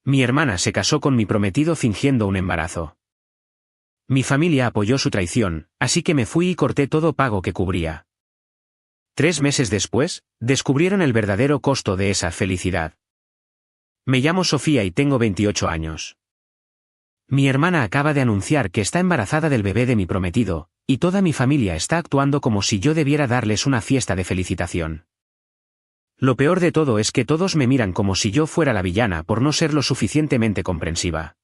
Mi hermana se casó con mi prometido fingiendo un embarazo. Mi familia apoyó su traición, así que me fui y corté todo pago que cubría. 3 meses después, descubrieron el verdadero costo de esa felicidad. Me llamo Sofía y tengo 28 años. Mi hermana acaba de anunciar que está embarazada del bebé de mi prometido, y toda mi familia está actuando como si yo debiera darles una fiesta de felicitación. Lo peor de todo es que todos me miran como si yo fuera la villana por no ser lo suficientemente comprensiva.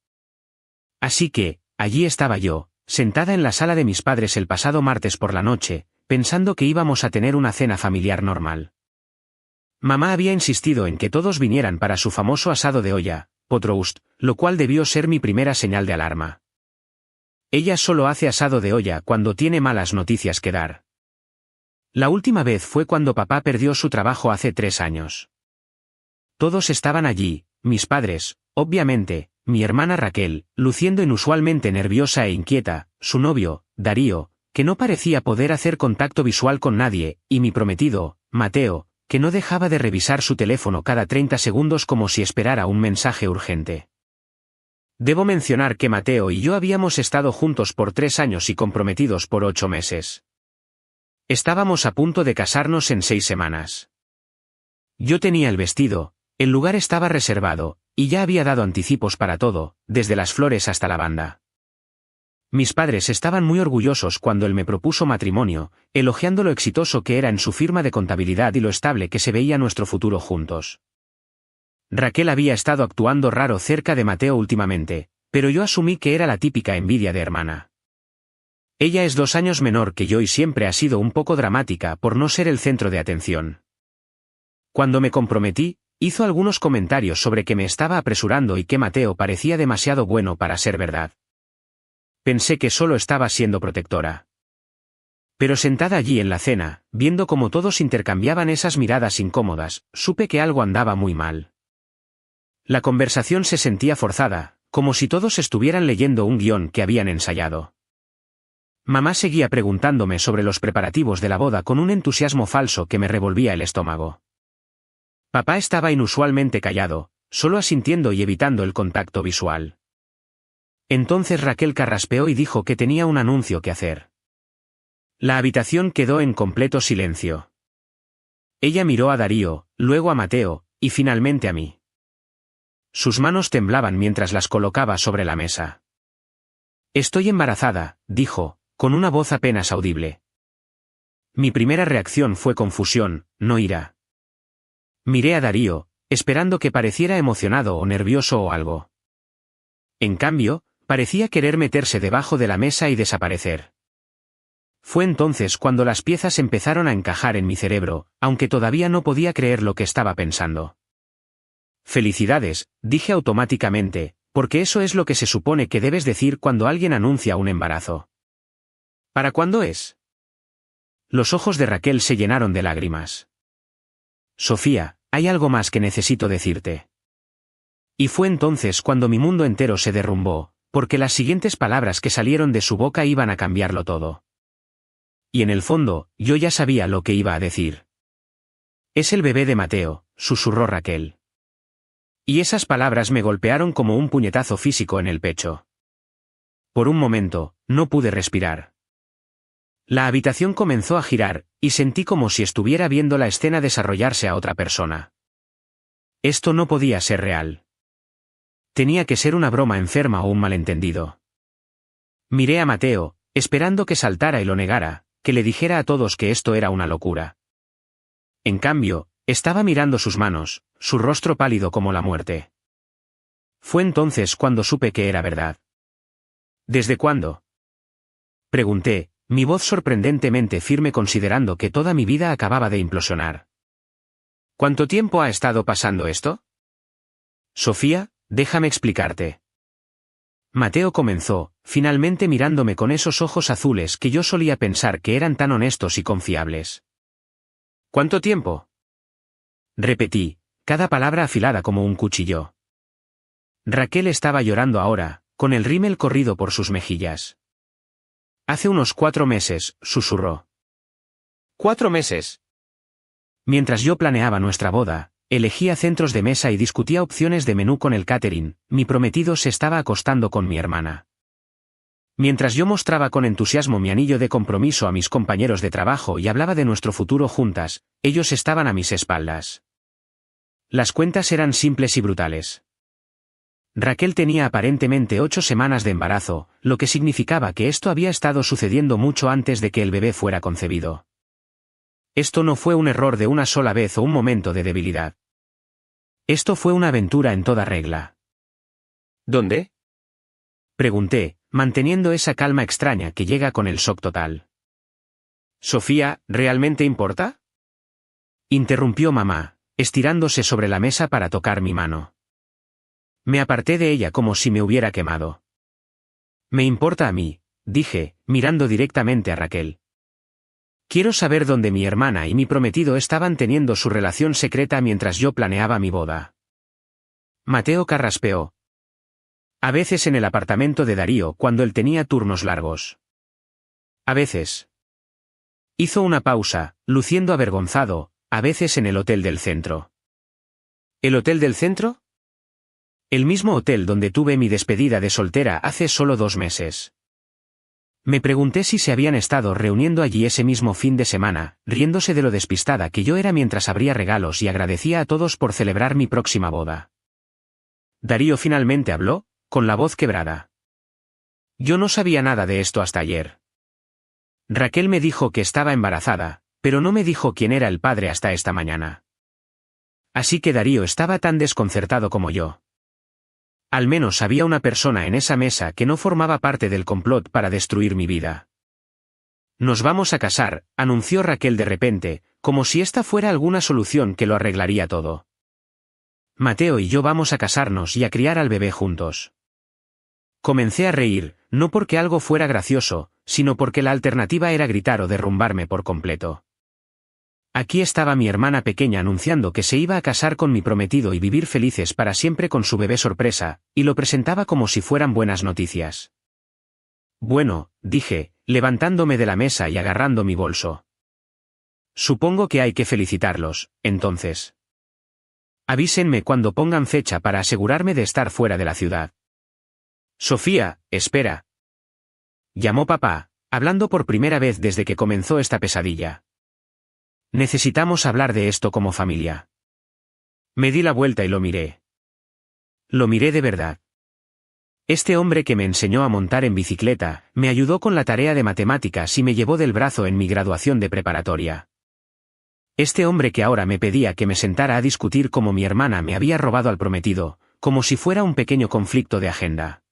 Así que, allí estaba yo, sentada en la sala de mis padres el pasado martes por la noche, pensando que íbamos a tener una cena familiar normal. Mamá había insistido en que todos vinieran para su famoso asado de olla, potroust, lo cual debió ser mi primera señal de alarma. Ella solo hace asado de olla cuando tiene malas noticias que dar. La última vez fue cuando papá perdió su trabajo hace 3 años. Todos estaban allí, mis padres, obviamente, mi hermana Raquel, luciendo inusualmente nerviosa e inquieta, su novio, Darío, que no parecía poder hacer contacto visual con nadie, y mi prometido, Mateo, que no dejaba de revisar su teléfono cada 30 segundos como si esperara un mensaje urgente. Debo mencionar que Mateo y yo habíamos estado juntos por 3 años y comprometidos por 8 meses. Estábamos a punto de casarnos en 6 semanas. Yo tenía el vestido, el lugar estaba reservado, y ya había dado anticipos para todo, desde las flores hasta la banda. Mis padres estaban muy orgullosos cuando él me propuso matrimonio, elogiando lo exitoso que era en su firma de contabilidad y lo estable que se veía nuestro futuro juntos. Raquel había estado actuando raro cerca de Mateo últimamente, pero yo asumí que era la típica envidia de hermana. Ella es 2 años menor que yo y siempre ha sido un poco dramática por no ser el centro de atención. Cuando me comprometí, hizo algunos comentarios sobre que me estaba apresurando y que Mateo parecía demasiado bueno para ser verdad. Pensé que solo estaba siendo protectora. Pero sentada allí en la cena, viendo cómo todos intercambiaban esas miradas incómodas, supe que algo andaba muy mal. La conversación se sentía forzada, como si todos estuvieran leyendo un guión que habían ensayado. Mamá seguía preguntándome sobre los preparativos de la boda con un entusiasmo falso que me revolvía el estómago. Papá estaba inusualmente callado, solo asintiendo y evitando el contacto visual. Entonces Raquel carraspeó y dijo que tenía un anuncio que hacer. La habitación quedó en completo silencio. Ella miró a Darío, luego a Mateo, y finalmente a mí. Sus manos temblaban mientras las colocaba sobre la mesa. Estoy embarazada, dijo, con una voz apenas audible. Mi primera reacción fue confusión, no ira. Miré a Darío, esperando que pareciera emocionado o nervioso o algo. En cambio, parecía querer meterse debajo de la mesa y desaparecer. Fue entonces cuando las piezas empezaron a encajar en mi cerebro, aunque todavía no podía creer lo que estaba pensando. Felicidades, dije automáticamente, porque eso es lo que se supone que debes decir cuando alguien anuncia un embarazo. ¿Para cuándo es? Los ojos de Raquel se llenaron de lágrimas. Sofía, hay algo más que necesito decirte. Y fue entonces cuando mi mundo entero se derrumbó, porque las siguientes palabras que salieron de su boca iban a cambiarlo todo. Y en el fondo, yo ya sabía lo que iba a decir. Es el bebé de Mateo, susurró Raquel. Y esas palabras me golpearon como un puñetazo físico en el pecho. Por un momento, no pude respirar. La habitación comenzó a girar, y sentí como si estuviera viendo la escena desarrollarse a otra persona. Esto no podía ser real. Tenía que ser una broma enferma o un malentendido. Miré a Mateo, esperando que saltara y lo negara, que le dijera a todos que esto era una locura. En cambio, estaba mirando sus manos, su rostro pálido como la muerte. Fue entonces cuando supe que era verdad. ¿Desde cuándo? Pregunté, mi voz sorprendentemente firme considerando que toda mi vida acababa de implosionar. ¿Cuánto tiempo ha estado pasando esto? Sofía, déjame explicarte. Mateo comenzó, finalmente mirándome con esos ojos azules que yo solía pensar que eran tan honestos y confiables. ¿Cuánto tiempo? Repetí, cada palabra afilada como un cuchillo. Raquel estaba llorando ahora, con el rímel corrido por sus mejillas. Hace unos 4 meses, susurró. ¿4 meses? Mientras yo planeaba nuestra boda, elegía centros de mesa y discutía opciones de menú con el catering. Mi prometido se estaba acostando con mi hermana. Mientras yo mostraba con entusiasmo mi anillo de compromiso a mis compañeros de trabajo y hablaba de nuestro futuro juntas, ellos estaban a mis espaldas. Las cuentas eran simples y brutales. Raquel tenía aparentemente 8 semanas de embarazo, lo que significaba que esto había estado sucediendo mucho antes de que el bebé fuera concebido. Esto no fue un error de una sola vez o un momento de debilidad. Esto fue una aventura en toda regla. ¿Dónde? Pregunté, manteniendo esa calma extraña que llega con el shock total. Sofía, ¿realmente importa? Interrumpió mamá, estirándose sobre la mesa para tocar mi mano. Me aparté de ella como si me hubiera quemado. Me importa a mí, dije, mirando directamente a Raquel. Quiero saber dónde mi hermana y mi prometido estaban teniendo su relación secreta mientras yo planeaba mi boda. Mateo carraspeó. A veces en el apartamento de Darío cuando él tenía turnos largos. A veces. Hizo una pausa, luciendo avergonzado, a veces en el hotel del centro. ¿El hotel del centro? El mismo hotel donde tuve mi despedida de soltera hace solo 2 meses. Me pregunté si se habían estado reuniendo allí ese mismo fin de semana, riéndose de lo despistada que yo era mientras abría regalos y agradecía a todos por celebrar mi próxima boda. Darío finalmente habló, con la voz quebrada. Yo no sabía nada de esto hasta ayer. Raquel me dijo que estaba embarazada, pero no me dijo quién era el padre hasta esta mañana. Así que Darío estaba tan desconcertado como yo. Al menos había una persona en esa mesa que no formaba parte del complot para destruir mi vida. Nos vamos a casar, anunció Raquel de repente, como si esta fuera alguna solución que lo arreglaría todo. Mateo y yo vamos a casarnos y a criar al bebé juntos. Comencé a reír, no porque algo fuera gracioso, sino porque la alternativa era gritar o derrumbarme por completo. Aquí estaba mi hermana pequeña anunciando que se iba a casar con mi prometido y vivir felices para siempre con su bebé sorpresa, y lo presentaba como si fueran buenas noticias. Bueno, dije, levantándome de la mesa y agarrando mi bolso. Supongo que hay que felicitarlos, entonces. Avísenme cuando pongan fecha para asegurarme de estar fuera de la ciudad. Sofía, espera. Llamó papá, hablando por primera vez desde que comenzó esta pesadilla. Necesitamos hablar de esto como familia. Me di la vuelta y lo miré. Lo miré de verdad. Este hombre que me enseñó a montar en bicicleta, me ayudó con la tarea de matemáticas y me llevó del brazo en mi graduación de preparatoria. Este hombre que ahora me pedía que me sentara a discutir cómo mi hermana me había robado al prometido, como si fuera un pequeño conflicto de agenda.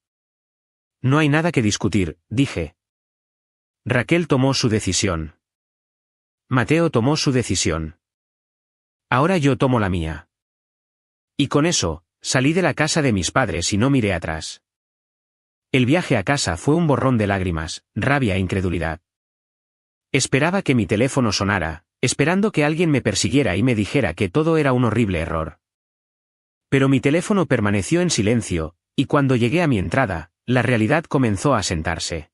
No hay nada que discutir, dije. Raquel tomó su decisión. Mateo tomó su decisión. Ahora yo tomo la mía. Y con eso, salí de la casa de mis padres y no miré atrás. El viaje a casa fue un borrón de lágrimas, rabia e incredulidad. Esperaba que mi teléfono sonara, esperando que alguien me persiguiera y me dijera que todo era un horrible error. Pero mi teléfono permaneció en silencio, y cuando llegué a mi entrada, la realidad comenzó a sentarse.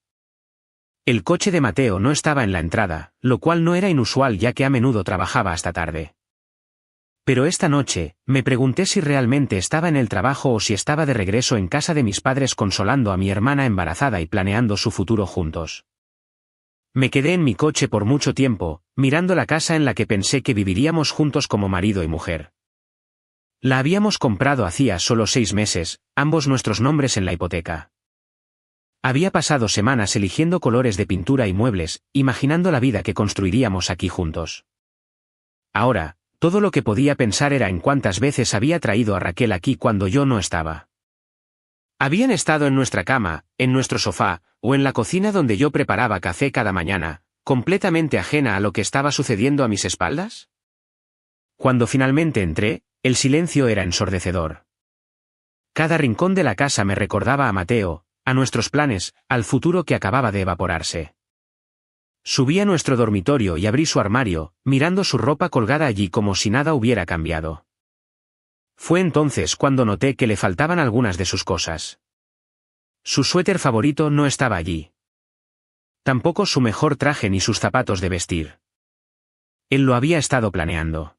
El coche de Mateo no estaba en la entrada, lo cual no era inusual ya que a menudo trabajaba hasta tarde. Pero esta noche, me pregunté si realmente estaba en el trabajo o si estaba de regreso en casa de mis padres consolando a mi hermana embarazada y planeando su futuro juntos. Me quedé en mi coche por mucho tiempo, mirando la casa en la que pensé que viviríamos juntos como marido y mujer. La habíamos comprado hacía solo 6 meses, ambos nuestros nombres en la hipoteca. Había pasado semanas eligiendo colores de pintura y muebles, imaginando la vida que construiríamos aquí juntos. Ahora, todo lo que podía pensar era en cuántas veces había traído a Raquel aquí cuando yo no estaba. Habían estado en nuestra cama, en nuestro sofá, o en la cocina donde yo preparaba café cada mañana, completamente ajena a lo que estaba sucediendo a mis espaldas. Cuando finalmente entré, el silencio era ensordecedor. Cada rincón de la casa me recordaba a Mateo, a nuestros planes, al futuro que acababa de evaporarse. Subí a nuestro dormitorio y abrí su armario, mirando su ropa colgada allí como si nada hubiera cambiado. Fue entonces cuando noté que le faltaban algunas de sus cosas. Su suéter favorito no estaba allí. Tampoco su mejor traje ni sus zapatos de vestir. Él lo había estado planeando.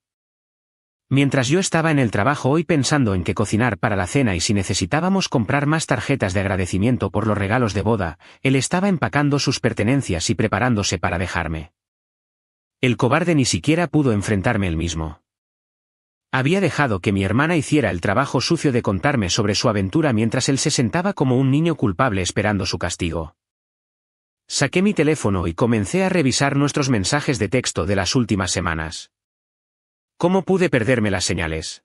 Mientras yo estaba en el trabajo hoy pensando en qué cocinar para la cena y si necesitábamos comprar más tarjetas de agradecimiento por los regalos de boda, él estaba empacando sus pertenencias y preparándose para dejarme. El cobarde ni siquiera pudo enfrentarme él mismo. Había dejado que mi hermana hiciera el trabajo sucio de contarme sobre su aventura mientras él se sentaba como un niño culpable esperando su castigo. Saqué mi teléfono y comencé a revisar nuestros mensajes de texto de las últimas semanas. ¿Cómo pude perderme las señales?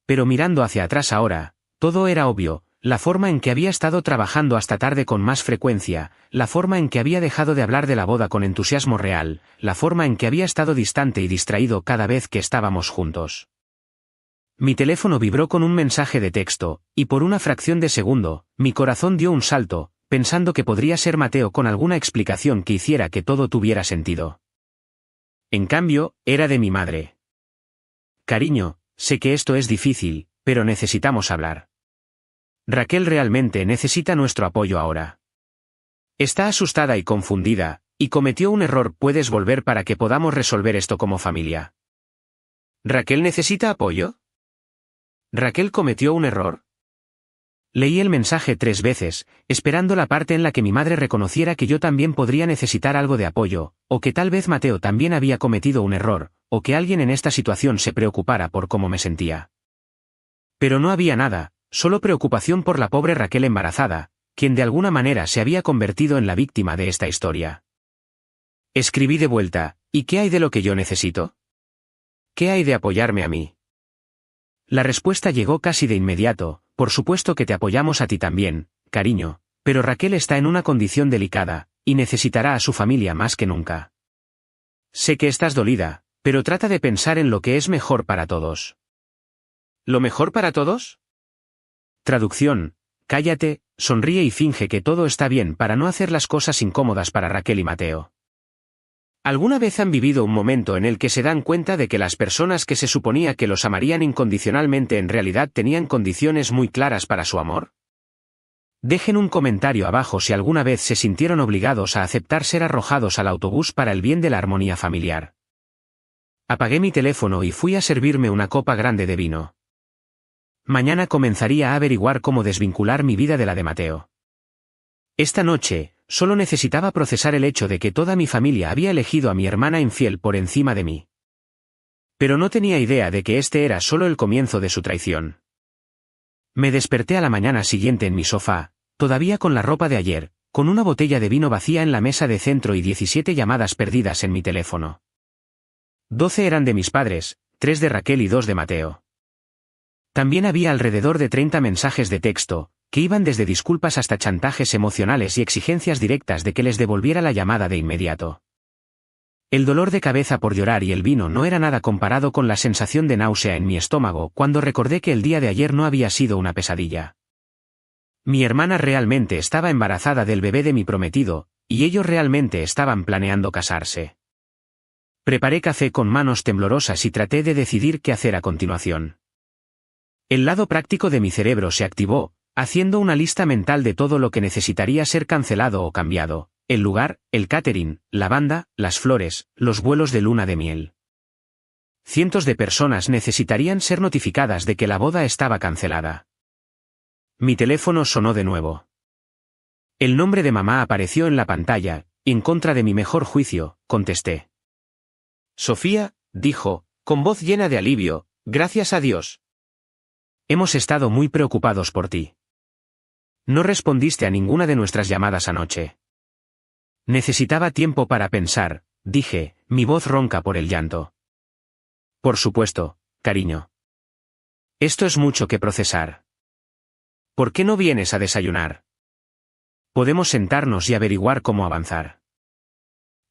Pero mirando hacia atrás ahora, todo era obvio, la forma en que había estado trabajando hasta tarde con más frecuencia, la forma en que había dejado de hablar de la boda con entusiasmo real, la forma en que había estado distante y distraído cada vez que estábamos juntos. Mi teléfono vibró con un mensaje de texto, y por una fracción de segundo, mi corazón dio un salto, pensando que podría ser Mateo con alguna explicación que hiciera que todo tuviera sentido. En cambio, era de mi madre. Cariño, sé que esto es difícil, pero necesitamos hablar. Raquel realmente necesita nuestro apoyo ahora. Está asustada y confundida, y cometió un error. ¿Puedes volver para que podamos resolver esto como familia? ¿Raquel necesita apoyo? ¿Raquel cometió un error? Leí el mensaje 3 veces, esperando la parte en la que mi madre reconociera que yo también podría necesitar algo de apoyo, o que tal vez Mateo también había cometido un error, o que alguien en esta situación se preocupara por cómo me sentía. Pero no había nada, solo preocupación por la pobre Raquel embarazada, quien de alguna manera se había convertido en la víctima de esta historia. Escribí de vuelta, ¿y qué hay de lo que yo necesito? ¿Qué hay de apoyarme a mí? La respuesta llegó casi de inmediato: por supuesto que te apoyamos a ti también, cariño, pero Raquel está en una condición delicada, y necesitará a su familia más que nunca. Sé que estás dolida, pero trata de pensar en lo que es mejor para todos. ¿Lo mejor para todos? Traducción: cállate, sonríe y finge que todo está bien para no hacer las cosas incómodas para Raquel y Mateo. ¿Alguna vez han vivido un momento en el que se dan cuenta de que las personas que se suponía que los amarían incondicionalmente en realidad tenían condiciones muy claras para su amor? Dejen un comentario abajo si alguna vez se sintieron obligados a aceptar ser arrojados al autobús para el bien de la armonía familiar. Apagué mi teléfono y fui a servirme una copa grande de vino. Mañana comenzaría a averiguar cómo desvincular mi vida de la de Mateo. Esta noche, solo necesitaba procesar el hecho de que toda mi familia había elegido a mi hermana infiel por encima de mí. Pero no tenía idea de que este era solo el comienzo de su traición. Me desperté a la mañana siguiente en mi sofá, todavía con la ropa de ayer, con una botella de vino vacía en la mesa de centro y 17 llamadas perdidas en mi teléfono. 12 eran de mis padres, 3 de Raquel y 2 de Mateo. También había alrededor de 30 mensajes de texto, que iban desde disculpas hasta chantajes emocionales y exigencias directas de que les devolviera la llamada de inmediato. El dolor de cabeza por llorar y el vino no era nada comparado con la sensación de náusea en mi estómago cuando recordé que el día de ayer no había sido una pesadilla. Mi hermana realmente estaba embarazada del bebé de mi prometido, y ellos realmente estaban planeando casarse. Preparé café con manos temblorosas y traté de decidir qué hacer a continuación. El lado práctico de mi cerebro se activó, haciendo una lista mental de todo lo que necesitaría ser cancelado o cambiado: el lugar, el catering, la banda, las flores, los vuelos de luna de miel. Cientos de personas necesitarían ser notificadas de que la boda estaba cancelada. Mi teléfono sonó de nuevo. El nombre de mamá apareció en la pantalla, y en contra de mi mejor juicio, contesté. Sofía, dijo, con voz llena de alivio, gracias a Dios. Hemos estado muy preocupados por ti. No respondiste a ninguna de nuestras llamadas anoche. Necesitaba tiempo para pensar, dije, mi voz ronca por el llanto. Por supuesto, cariño. Esto es mucho que procesar. ¿Por qué no vienes a desayunar? Podemos sentarnos y averiguar cómo avanzar.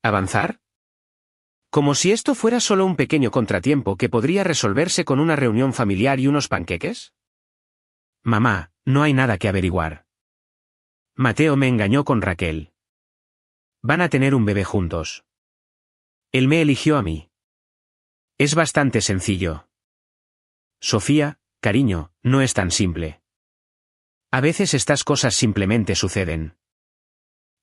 ¿Avanzar? Como si esto fuera solo un pequeño contratiempo que podría resolverse con una reunión familiar y unos panqueques. Mamá, no hay nada que averiguar. Mateo me engañó con Raquel. Van a tener un bebé juntos. Él me eligió a mí. Es bastante sencillo. Sofía, cariño, no es tan simple. A veces estas cosas simplemente suceden.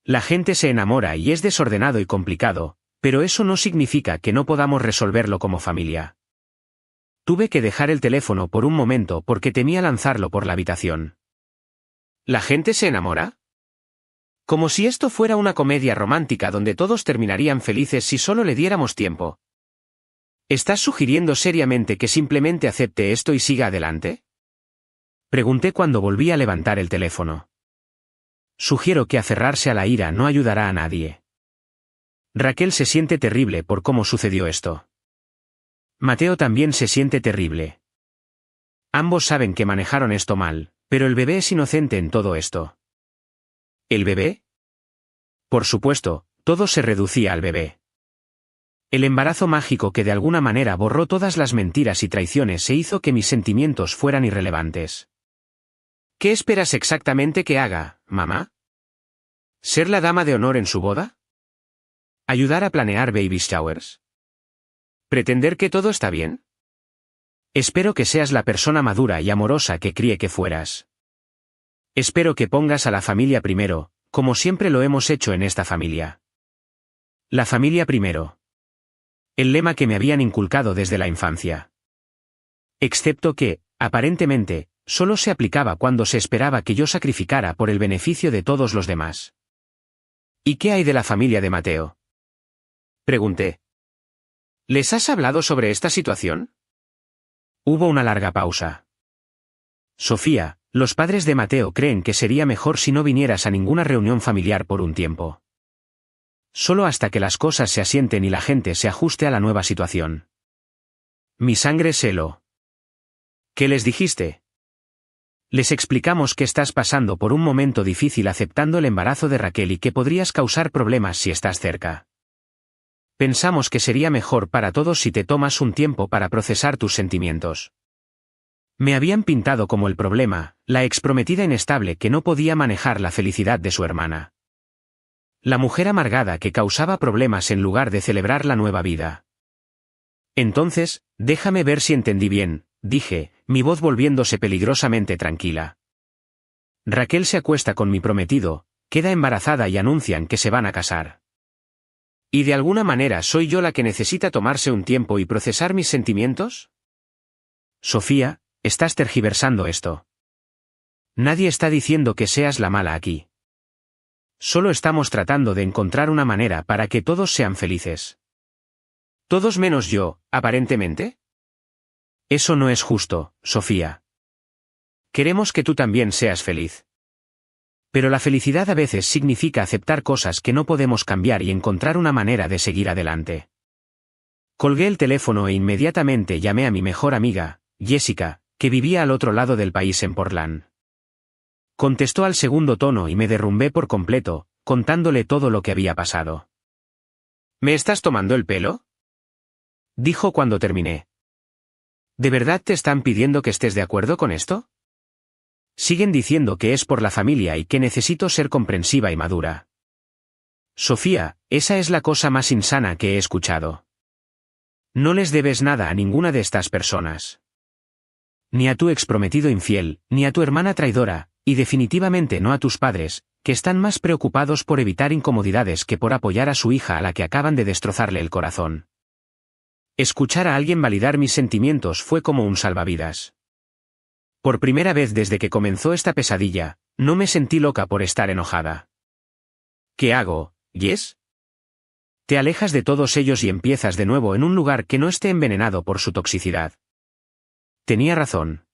La gente se enamora y es desordenado y complicado, pero eso no significa que no podamos resolverlo como familia. Tuve que dejar el teléfono por un momento porque temía lanzarlo por la habitación. ¿La gente se enamora? Como si esto fuera una comedia romántica donde todos terminarían felices si solo le diéramos tiempo. ¿Estás sugiriendo seriamente que simplemente acepte esto y siga adelante? Pregunté cuando volví a levantar el teléfono. Sugiero que aferrarse a la ira no ayudará a nadie. Raquel se siente terrible por cómo sucedió esto. Mateo también se siente terrible. Ambos saben que manejaron esto mal, pero el bebé es inocente en todo esto. ¿El bebé? Por supuesto, todo se reducía al bebé. El embarazo mágico que de alguna manera borró todas las mentiras y traiciones e hizo que mis sentimientos fueran irrelevantes. ¿Qué esperas exactamente que haga, mamá? ¿Ser la dama de honor en su boda? ¿Ayudar a planear baby showers? ¿Pretender que todo está bien? Espero que seas la persona madura y amorosa que creí que fueras. Espero que pongas a la familia primero, como siempre lo hemos hecho en esta familia. La familia primero. El lema que me habían inculcado desde la infancia. Excepto que, aparentemente, solo se aplicaba cuando se esperaba que yo sacrificara por el beneficio de todos los demás. ¿Y qué hay de la familia de Mateo? Pregunté. ¿Les has hablado sobre esta situación? Hubo una larga pausa. Sofía, los padres de Mateo creen que sería mejor si no vinieras a ninguna reunión familiar por un tiempo. Solo hasta que las cosas se asienten y la gente se ajuste a la nueva situación. Mi sangre se heló. ¿Qué les dijiste? Les explicamos que estás pasando por un momento difícil aceptando el embarazo de Raquel y que podrías causar problemas si estás cerca. Pensamos que sería mejor para todos si te tomas un tiempo para procesar tus sentimientos. Me habían pintado como el problema, la exprometida inestable que no podía manejar la felicidad de su hermana. La mujer amargada que causaba problemas en lugar de celebrar la nueva vida. Entonces, déjame ver si entendí bien, dije, mi voz volviéndose peligrosamente tranquila. Raquel se acuesta con mi prometido, queda embarazada y anuncian que se van a casar. ¿Y de alguna manera soy yo la que necesita tomarse un tiempo y procesar mis sentimientos? Sofía, estás tergiversando esto. Nadie está diciendo que seas la mala aquí. Solo estamos tratando de encontrar una manera para que todos sean felices. ¿Todos menos yo, aparentemente? Eso no es justo, Sofía. Queremos que tú también seas feliz. Pero la felicidad a veces significa aceptar cosas que no podemos cambiar y encontrar una manera de seguir adelante. Colgué el teléfono e inmediatamente llamé a mi mejor amiga, Jessica, que vivía al otro lado del país en Portland. Contestó al segundo tono y me derrumbé por completo, contándole todo lo que había pasado. ¿Me estás tomando el pelo?, dijo cuando terminé. ¿De verdad te están pidiendo que estés de acuerdo con esto? Siguen diciendo que es por la familia y que necesito ser comprensiva y madura. Sofía, esa es la cosa más insana que he escuchado. No les debes nada a ninguna de estas personas. Ni a tu exprometido infiel, ni a tu hermana traidora, y definitivamente no a tus padres, que están más preocupados por evitar incomodidades que por apoyar a su hija a la que acaban de destrozarle el corazón. Escuchar a alguien validar mis sentimientos fue como un salvavidas. Por primera vez desde que comenzó esta pesadilla, no me sentí loca por estar enojada. ¿Qué hago, Jess? Te alejas de todos ellos y empiezas de nuevo en un lugar que no esté envenenado por su toxicidad. Tenía razón.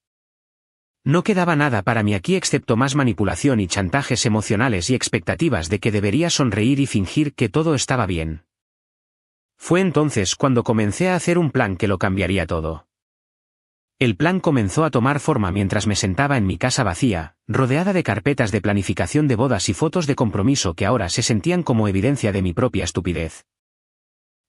No quedaba nada para mí aquí excepto más manipulación y chantajes emocionales y expectativas de que debería sonreír y fingir que todo estaba bien. Fue entonces cuando comencé a hacer un plan que lo cambiaría todo. El plan comenzó a tomar forma mientras me sentaba en mi casa vacía, rodeada de carpetas de planificación de bodas y fotos de compromiso que ahora se sentían como evidencia de mi propia estupidez.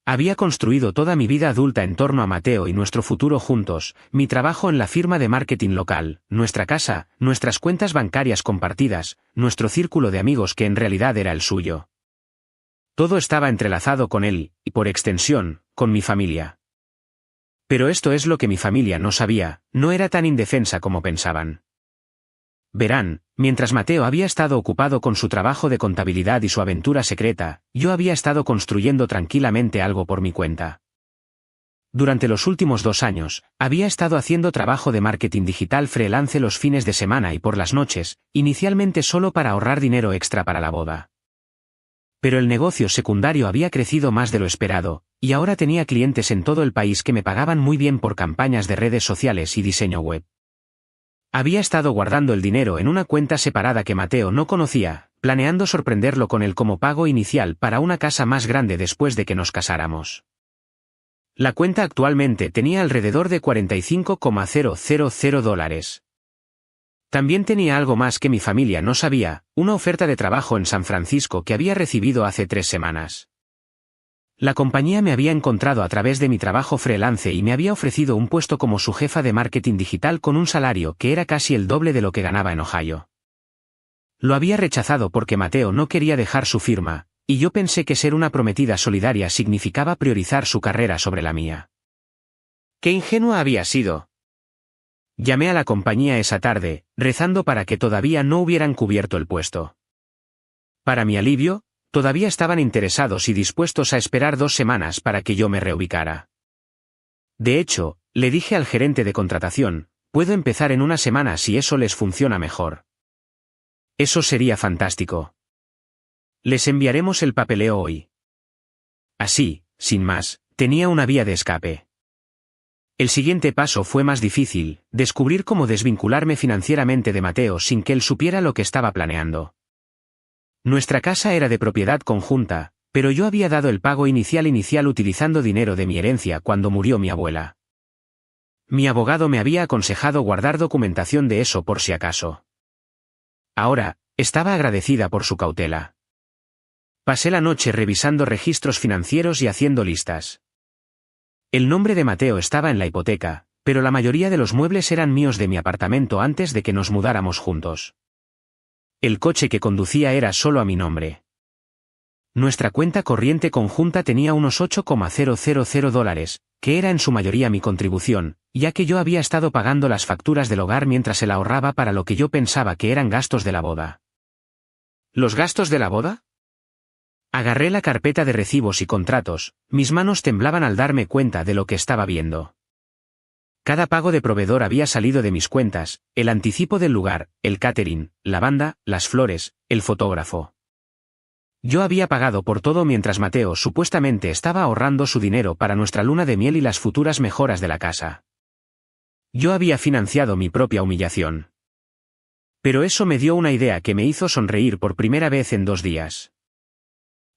Había construido toda mi vida adulta en torno a Mateo y nuestro futuro juntos, mi trabajo en la firma de marketing local, nuestra casa, nuestras cuentas bancarias compartidas, nuestro círculo de amigos que en realidad era el suyo. Todo estaba entrelazado con él, y por extensión, con mi familia. Pero esto es lo que mi familia no sabía, no era tan indefensa como pensaban. Verán, mientras Mateo había estado ocupado con su trabajo de contabilidad y su aventura secreta, yo había estado construyendo tranquilamente algo por mi cuenta. Durante los últimos 2 años, había estado haciendo trabajo de marketing digital freelance los fines de semana y por las noches, inicialmente solo para ahorrar dinero extra para la boda. Pero el negocio secundario había crecido más de lo esperado, y ahora tenía clientes en todo el país que me pagaban muy bien por campañas de redes sociales y diseño web. Había estado guardando el dinero en una cuenta separada que Mateo no conocía, planeando sorprenderlo con él como pago inicial para una casa más grande después de que nos casáramos. La cuenta actualmente tenía alrededor de $45,000. También tenía algo más que mi familia no sabía, una oferta de trabajo en San Francisco que había recibido hace 3 semanas. La compañía me había encontrado a través de mi trabajo freelance y me había ofrecido un puesto como su jefa de marketing digital con un salario que era casi el doble de lo que ganaba en Ohio. Lo había rechazado porque Mateo no quería dejar su firma, y yo pensé que ser una prometida solidaria significaba priorizar su carrera sobre la mía. ¡Qué ingenua había sido! Llamé a la compañía esa tarde, rezando para que todavía no hubieran cubierto el puesto. Para mi alivio, todavía estaban interesados y dispuestos a esperar 2 semanas para que yo me reubicara. De hecho, le dije al gerente de contratación, puedo empezar en 1 semana si eso les funciona mejor. Eso sería fantástico. Les enviaremos el papeleo hoy. Así, sin más, tenía una vía de escape. El siguiente paso fue más difícil, descubrir cómo desvincularme financieramente de Mateo sin que él supiera lo que estaba planeando. Nuestra casa era de propiedad conjunta, pero yo había dado el pago inicial utilizando dinero de mi herencia cuando murió mi abuela. Mi abogado me había aconsejado guardar documentación de eso por si acaso. Ahora, estaba agradecida por su cautela. Pasé la noche revisando registros financieros y haciendo listas. El nombre de Mateo estaba en la hipoteca, pero la mayoría de los muebles eran míos de mi apartamento antes de que nos mudáramos juntos. El coche que conducía era solo a mi nombre. Nuestra cuenta corriente conjunta tenía unos $8,000, que era en su mayoría mi contribución, ya que yo había estado pagando las facturas del hogar mientras él ahorraba para lo que yo pensaba que eran gastos de la boda. ¿Los gastos de la boda? Agarré la carpeta de recibos y contratos, mis manos temblaban al darme cuenta de lo que estaba viendo. Cada pago de proveedor había salido de mis cuentas, el anticipo del lugar, el catering, la banda, las flores, el fotógrafo. Yo había pagado por todo mientras Mateo supuestamente estaba ahorrando su dinero para nuestra luna de miel y las futuras mejoras de la casa. Yo había financiado mi propia humillación. Pero eso me dio una idea que me hizo sonreír por primera vez en 2 días.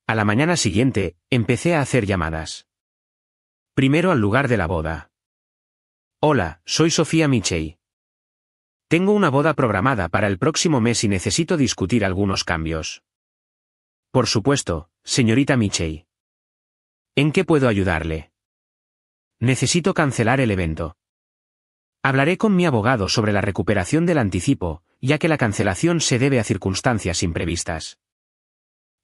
A la mañana siguiente, empecé a hacer llamadas. Primero al lugar de la boda. Hola, soy Sofía Michey. Tengo una boda programada para el próximo mes y necesito discutir algunos cambios. Por supuesto, señorita Michey. ¿En qué puedo ayudarle? Necesito cancelar el evento. Hablaré con mi abogado sobre la recuperación del anticipo, ya que la cancelación se debe a circunstancias imprevistas.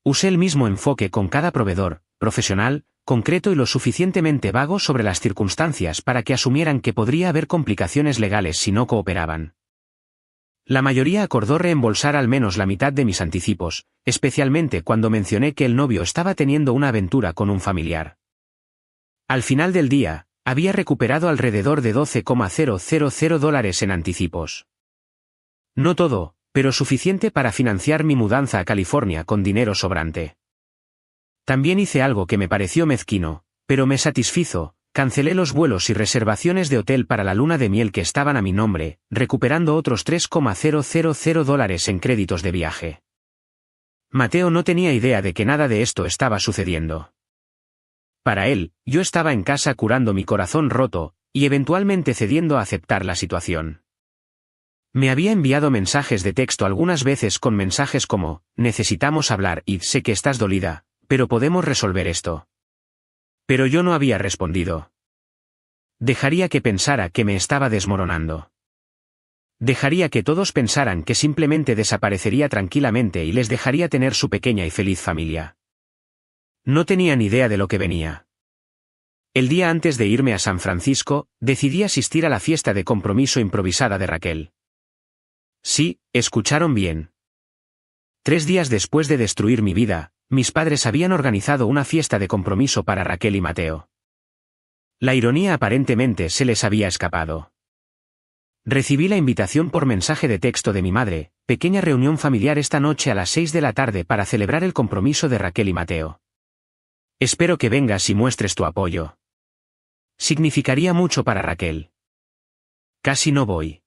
Usé el mismo enfoque con cada proveedor, profesional, concreto y lo suficientemente vago sobre las circunstancias para que asumieran que podría haber complicaciones legales si no cooperaban. La mayoría acordó reembolsar al menos la mitad de mis anticipos, especialmente cuando mencioné que el novio estaba teniendo una aventura con un familiar. Al final del día, había recuperado alrededor de $12,000 en anticipos. No todo, pero suficiente para financiar mi mudanza a California con dinero sobrante. También hice algo que me pareció mezquino, pero me satisfizo. Cancelé los vuelos y reservaciones de hotel para la luna de miel que estaban a mi nombre, recuperando otros $3,000 en créditos de viaje. Mateo no tenía idea de que nada de esto estaba sucediendo. Para él, yo estaba en casa curando mi corazón roto, y eventualmente cediendo a aceptar la situación. Me había enviado mensajes de texto algunas veces con mensajes como, necesitamos hablar y sé que estás dolida, pero podemos resolver esto. Pero yo no había respondido. Dejaría que pensara que me estaba desmoronando. Dejaría que todos pensaran que simplemente desaparecería tranquilamente y les dejaría tener su pequeña y feliz familia. No tenía ni idea de lo que venía. El día antes de irme a San Francisco, decidí asistir a la fiesta de compromiso improvisada de Raquel. Sí, escucharon bien. 3 días después de destruir mi vida, mis padres habían organizado una fiesta de compromiso para Raquel y Mateo. La ironía aparentemente se les había escapado. Recibí la invitación por mensaje de texto de mi madre, pequeña reunión familiar esta noche a las 6 de la tarde para celebrar el compromiso de Raquel y Mateo. Espero que vengas y muestres tu apoyo. Significaría mucho para Raquel. Casi no voy.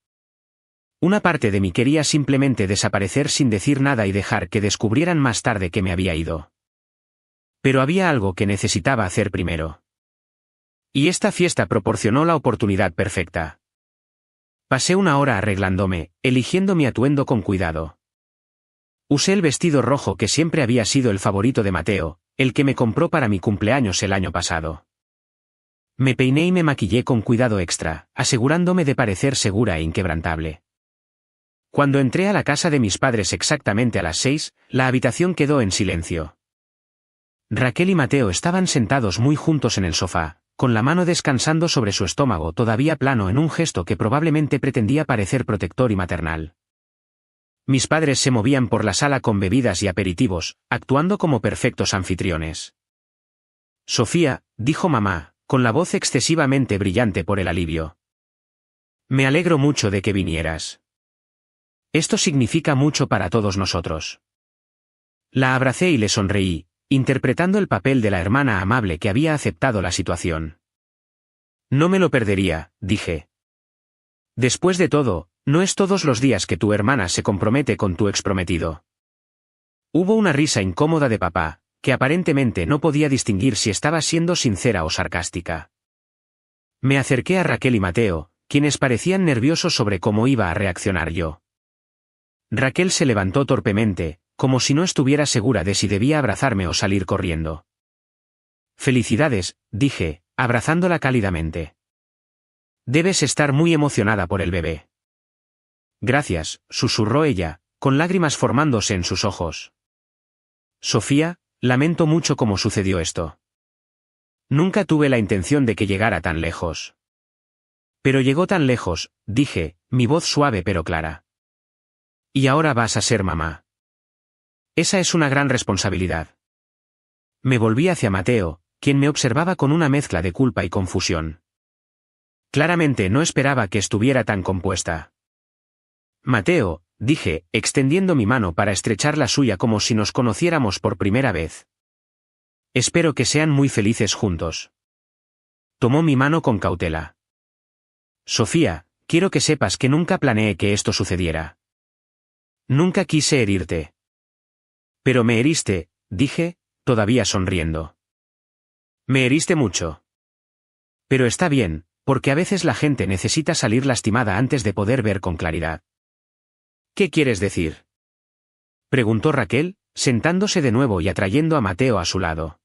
Una parte de mí quería simplemente desaparecer sin decir nada y dejar que descubrieran más tarde que me había ido. Pero había algo que necesitaba hacer primero. Y esta fiesta proporcionó la oportunidad perfecta. Pasé una hora arreglándome, eligiendo mi atuendo con cuidado. Usé el vestido rojo que siempre había sido el favorito de Mateo, el que me compró para mi cumpleaños el año pasado. Me peiné y me maquillé con cuidado extra, asegurándome de parecer segura e inquebrantable. Cuando entré a la casa de mis padres exactamente a las 6, la habitación quedó en silencio. Raquel y Mateo estaban sentados muy juntos en el sofá, con la mano descansando sobre su estómago todavía plano en un gesto que probablemente pretendía parecer protector y maternal. Mis padres se movían por la sala con bebidas y aperitivos, actuando como perfectos anfitriones. Sofía, dijo mamá, con la voz excesivamente brillante por el alivio. Me alegro mucho de que vinieras. Esto significa mucho para todos nosotros. La abracé y le sonreí, interpretando el papel de la hermana amable que había aceptado la situación. No me lo perdería, dije. Después de todo, no es todos los días que tu hermana se compromete con tu exprometido. Hubo una risa incómoda de papá, que aparentemente no podía distinguir si estaba siendo sincera o sarcástica. Me acerqué a Raquel y Mateo, quienes parecían nerviosos sobre cómo iba a reaccionar yo. Raquel se levantó torpemente, como si no estuviera segura de si debía abrazarme o salir corriendo. Felicidades, dije, abrazándola cálidamente. Debes estar muy emocionada por el bebé. Gracias, susurró ella, con lágrimas formándose en sus ojos. Sofía, lamento mucho cómo sucedió esto. Nunca tuve la intención de que llegara tan lejos. Pero llegó tan lejos, dije, mi voz suave pero clara. Y ahora vas a ser mamá. Esa es una gran responsabilidad. Me volví hacia Mateo, quien me observaba con una mezcla de culpa y confusión. Claramente no esperaba que estuviera tan compuesta. Mateo, dije, extendiendo mi mano para estrechar la suya como si nos conociéramos por primera vez. Espero que sean muy felices juntos. Tomó mi mano con cautela. Sofía, quiero que sepas que nunca planeé que esto sucediera. Nunca quise herirte. Pero me heriste, dije, todavía sonriendo. Me heriste mucho. Pero está bien, porque a veces la gente necesita salir lastimada antes de poder ver con claridad. ¿Qué quieres decir? Preguntó Raquel, sentándose de nuevo y atrayendo a Mateo a su lado.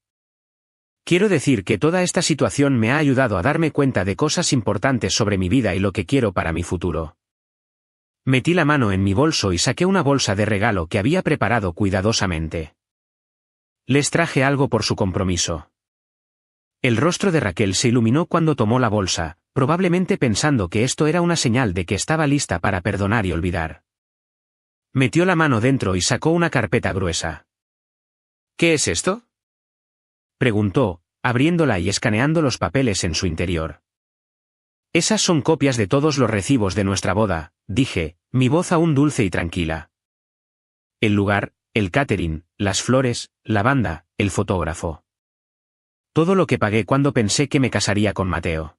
Quiero decir que toda esta situación me ha ayudado a darme cuenta de cosas importantes sobre mi vida y lo que quiero para mi futuro. Metí la mano en mi bolso y saqué una bolsa de regalo que había preparado cuidadosamente. Les traje algo por su compromiso. El rostro de Raquel se iluminó cuando tomó la bolsa, probablemente pensando que esto era una señal de que estaba lista para perdonar y olvidar. Metió la mano dentro y sacó una carpeta gruesa. ¿Qué es esto?, preguntó, abriéndola y escaneando los papeles en su interior. Esas son copias de todos los recibos de nuestra boda, dije, mi voz aún dulce y tranquila. El lugar, el catering, las flores, la banda, el fotógrafo. Todo lo que pagué cuando pensé que me casaría con Mateo.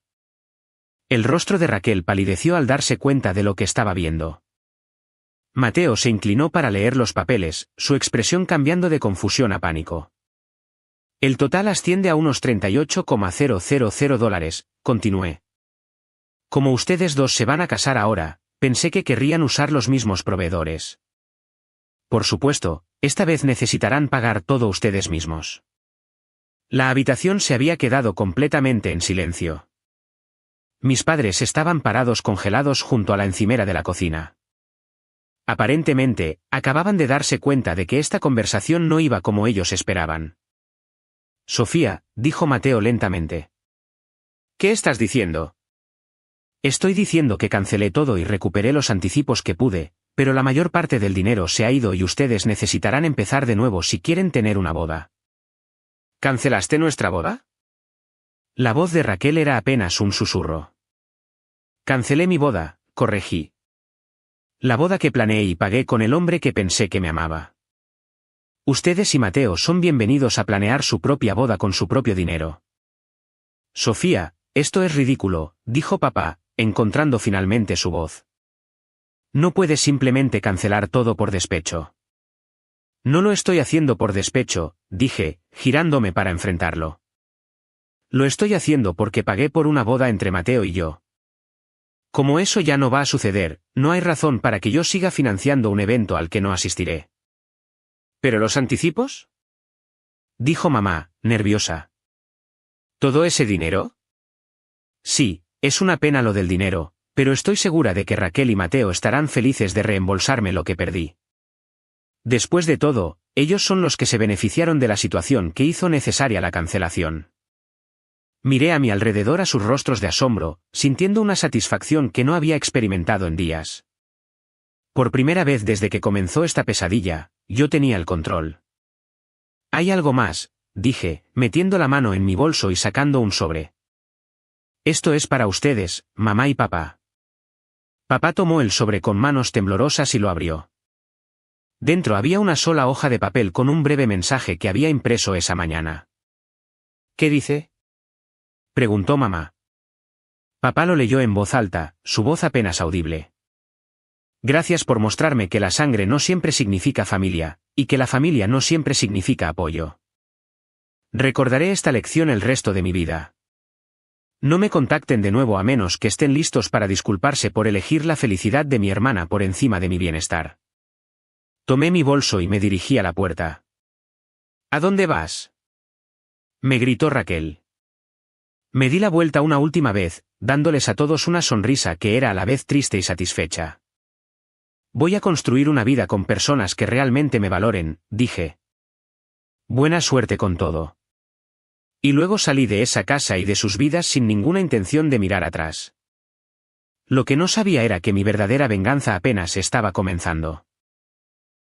El rostro de Raquel palideció al darse cuenta de lo que estaba viendo. Mateo se inclinó para leer los papeles, su expresión cambiando de confusión a pánico. El total asciende a unos $38,000, continué. Como ustedes dos se van a casar ahora, pensé que querrían usar los mismos proveedores. Por supuesto, esta vez necesitarán pagar todo ustedes mismos. La habitación se había quedado completamente en silencio. Mis padres estaban parados congelados junto a la encimera de la cocina. Aparentemente, acababan de darse cuenta de que esta conversación no iba como ellos esperaban. Sofía, dijo Mateo lentamente. ¿Qué estás diciendo? Estoy diciendo que cancelé todo y recuperé los anticipos que pude, pero la mayor parte del dinero se ha ido y ustedes necesitarán empezar de nuevo si quieren tener una boda. ¿Cancelaste nuestra boda? La voz de Raquel era apenas un susurro. Cancelé mi boda, corregí. La boda que planeé y pagué con el hombre que pensé que me amaba. Ustedes y Mateo son bienvenidos a planear su propia boda con su propio dinero. Sofía, esto es ridículo, dijo papá, encontrando finalmente su voz. No puedes simplemente cancelar todo por despecho. No lo estoy haciendo por despecho, dije, girándome para enfrentarlo. Lo estoy haciendo porque pagué por una boda entre Mateo y yo. Como eso ya no va a suceder, no hay razón para que yo siga financiando un evento al que no asistiré. ¿Pero los anticipos? Dijo mamá, nerviosa. ¿Todo ese dinero? Sí, es una pena lo del dinero, pero estoy segura de que Raquel y Mateo estarán felices de reembolsarme lo que perdí. Después de todo, ellos son los que se beneficiaron de la situación que hizo necesaria la cancelación. Miré a mi alrededor a sus rostros de asombro, sintiendo una satisfacción que no había experimentado en días. Por primera vez desde que comenzó esta pesadilla, yo tenía el control. Hay algo más, dije, metiendo la mano en mi bolso y sacando un sobre. Esto es para ustedes, mamá y papá. Papá tomó el sobre con manos temblorosas y lo abrió. Dentro había una sola hoja de papel con un breve mensaje que había impreso esa mañana. ¿Qué dice?, preguntó mamá. Papá lo leyó en voz alta, su voz apenas audible. Gracias por mostrarme que la sangre no siempre significa familia, y que la familia no siempre significa apoyo. Recordaré esta lección el resto de mi vida. No me contacten de nuevo a menos que estén listos para disculparse por elegir la felicidad de mi hermana por encima de mi bienestar. Tomé mi bolso y me dirigí a la puerta. ¿A dónde vas?, me gritó Raquel. Me di la vuelta una última vez, dándoles a todos una sonrisa que era a la vez triste y satisfecha. Voy a construir una vida con personas que realmente me valoren, dije. Buena suerte con todo. Y luego salí de esa casa y de sus vidas sin ninguna intención de mirar atrás. Lo que no sabía era que mi verdadera venganza apenas estaba comenzando.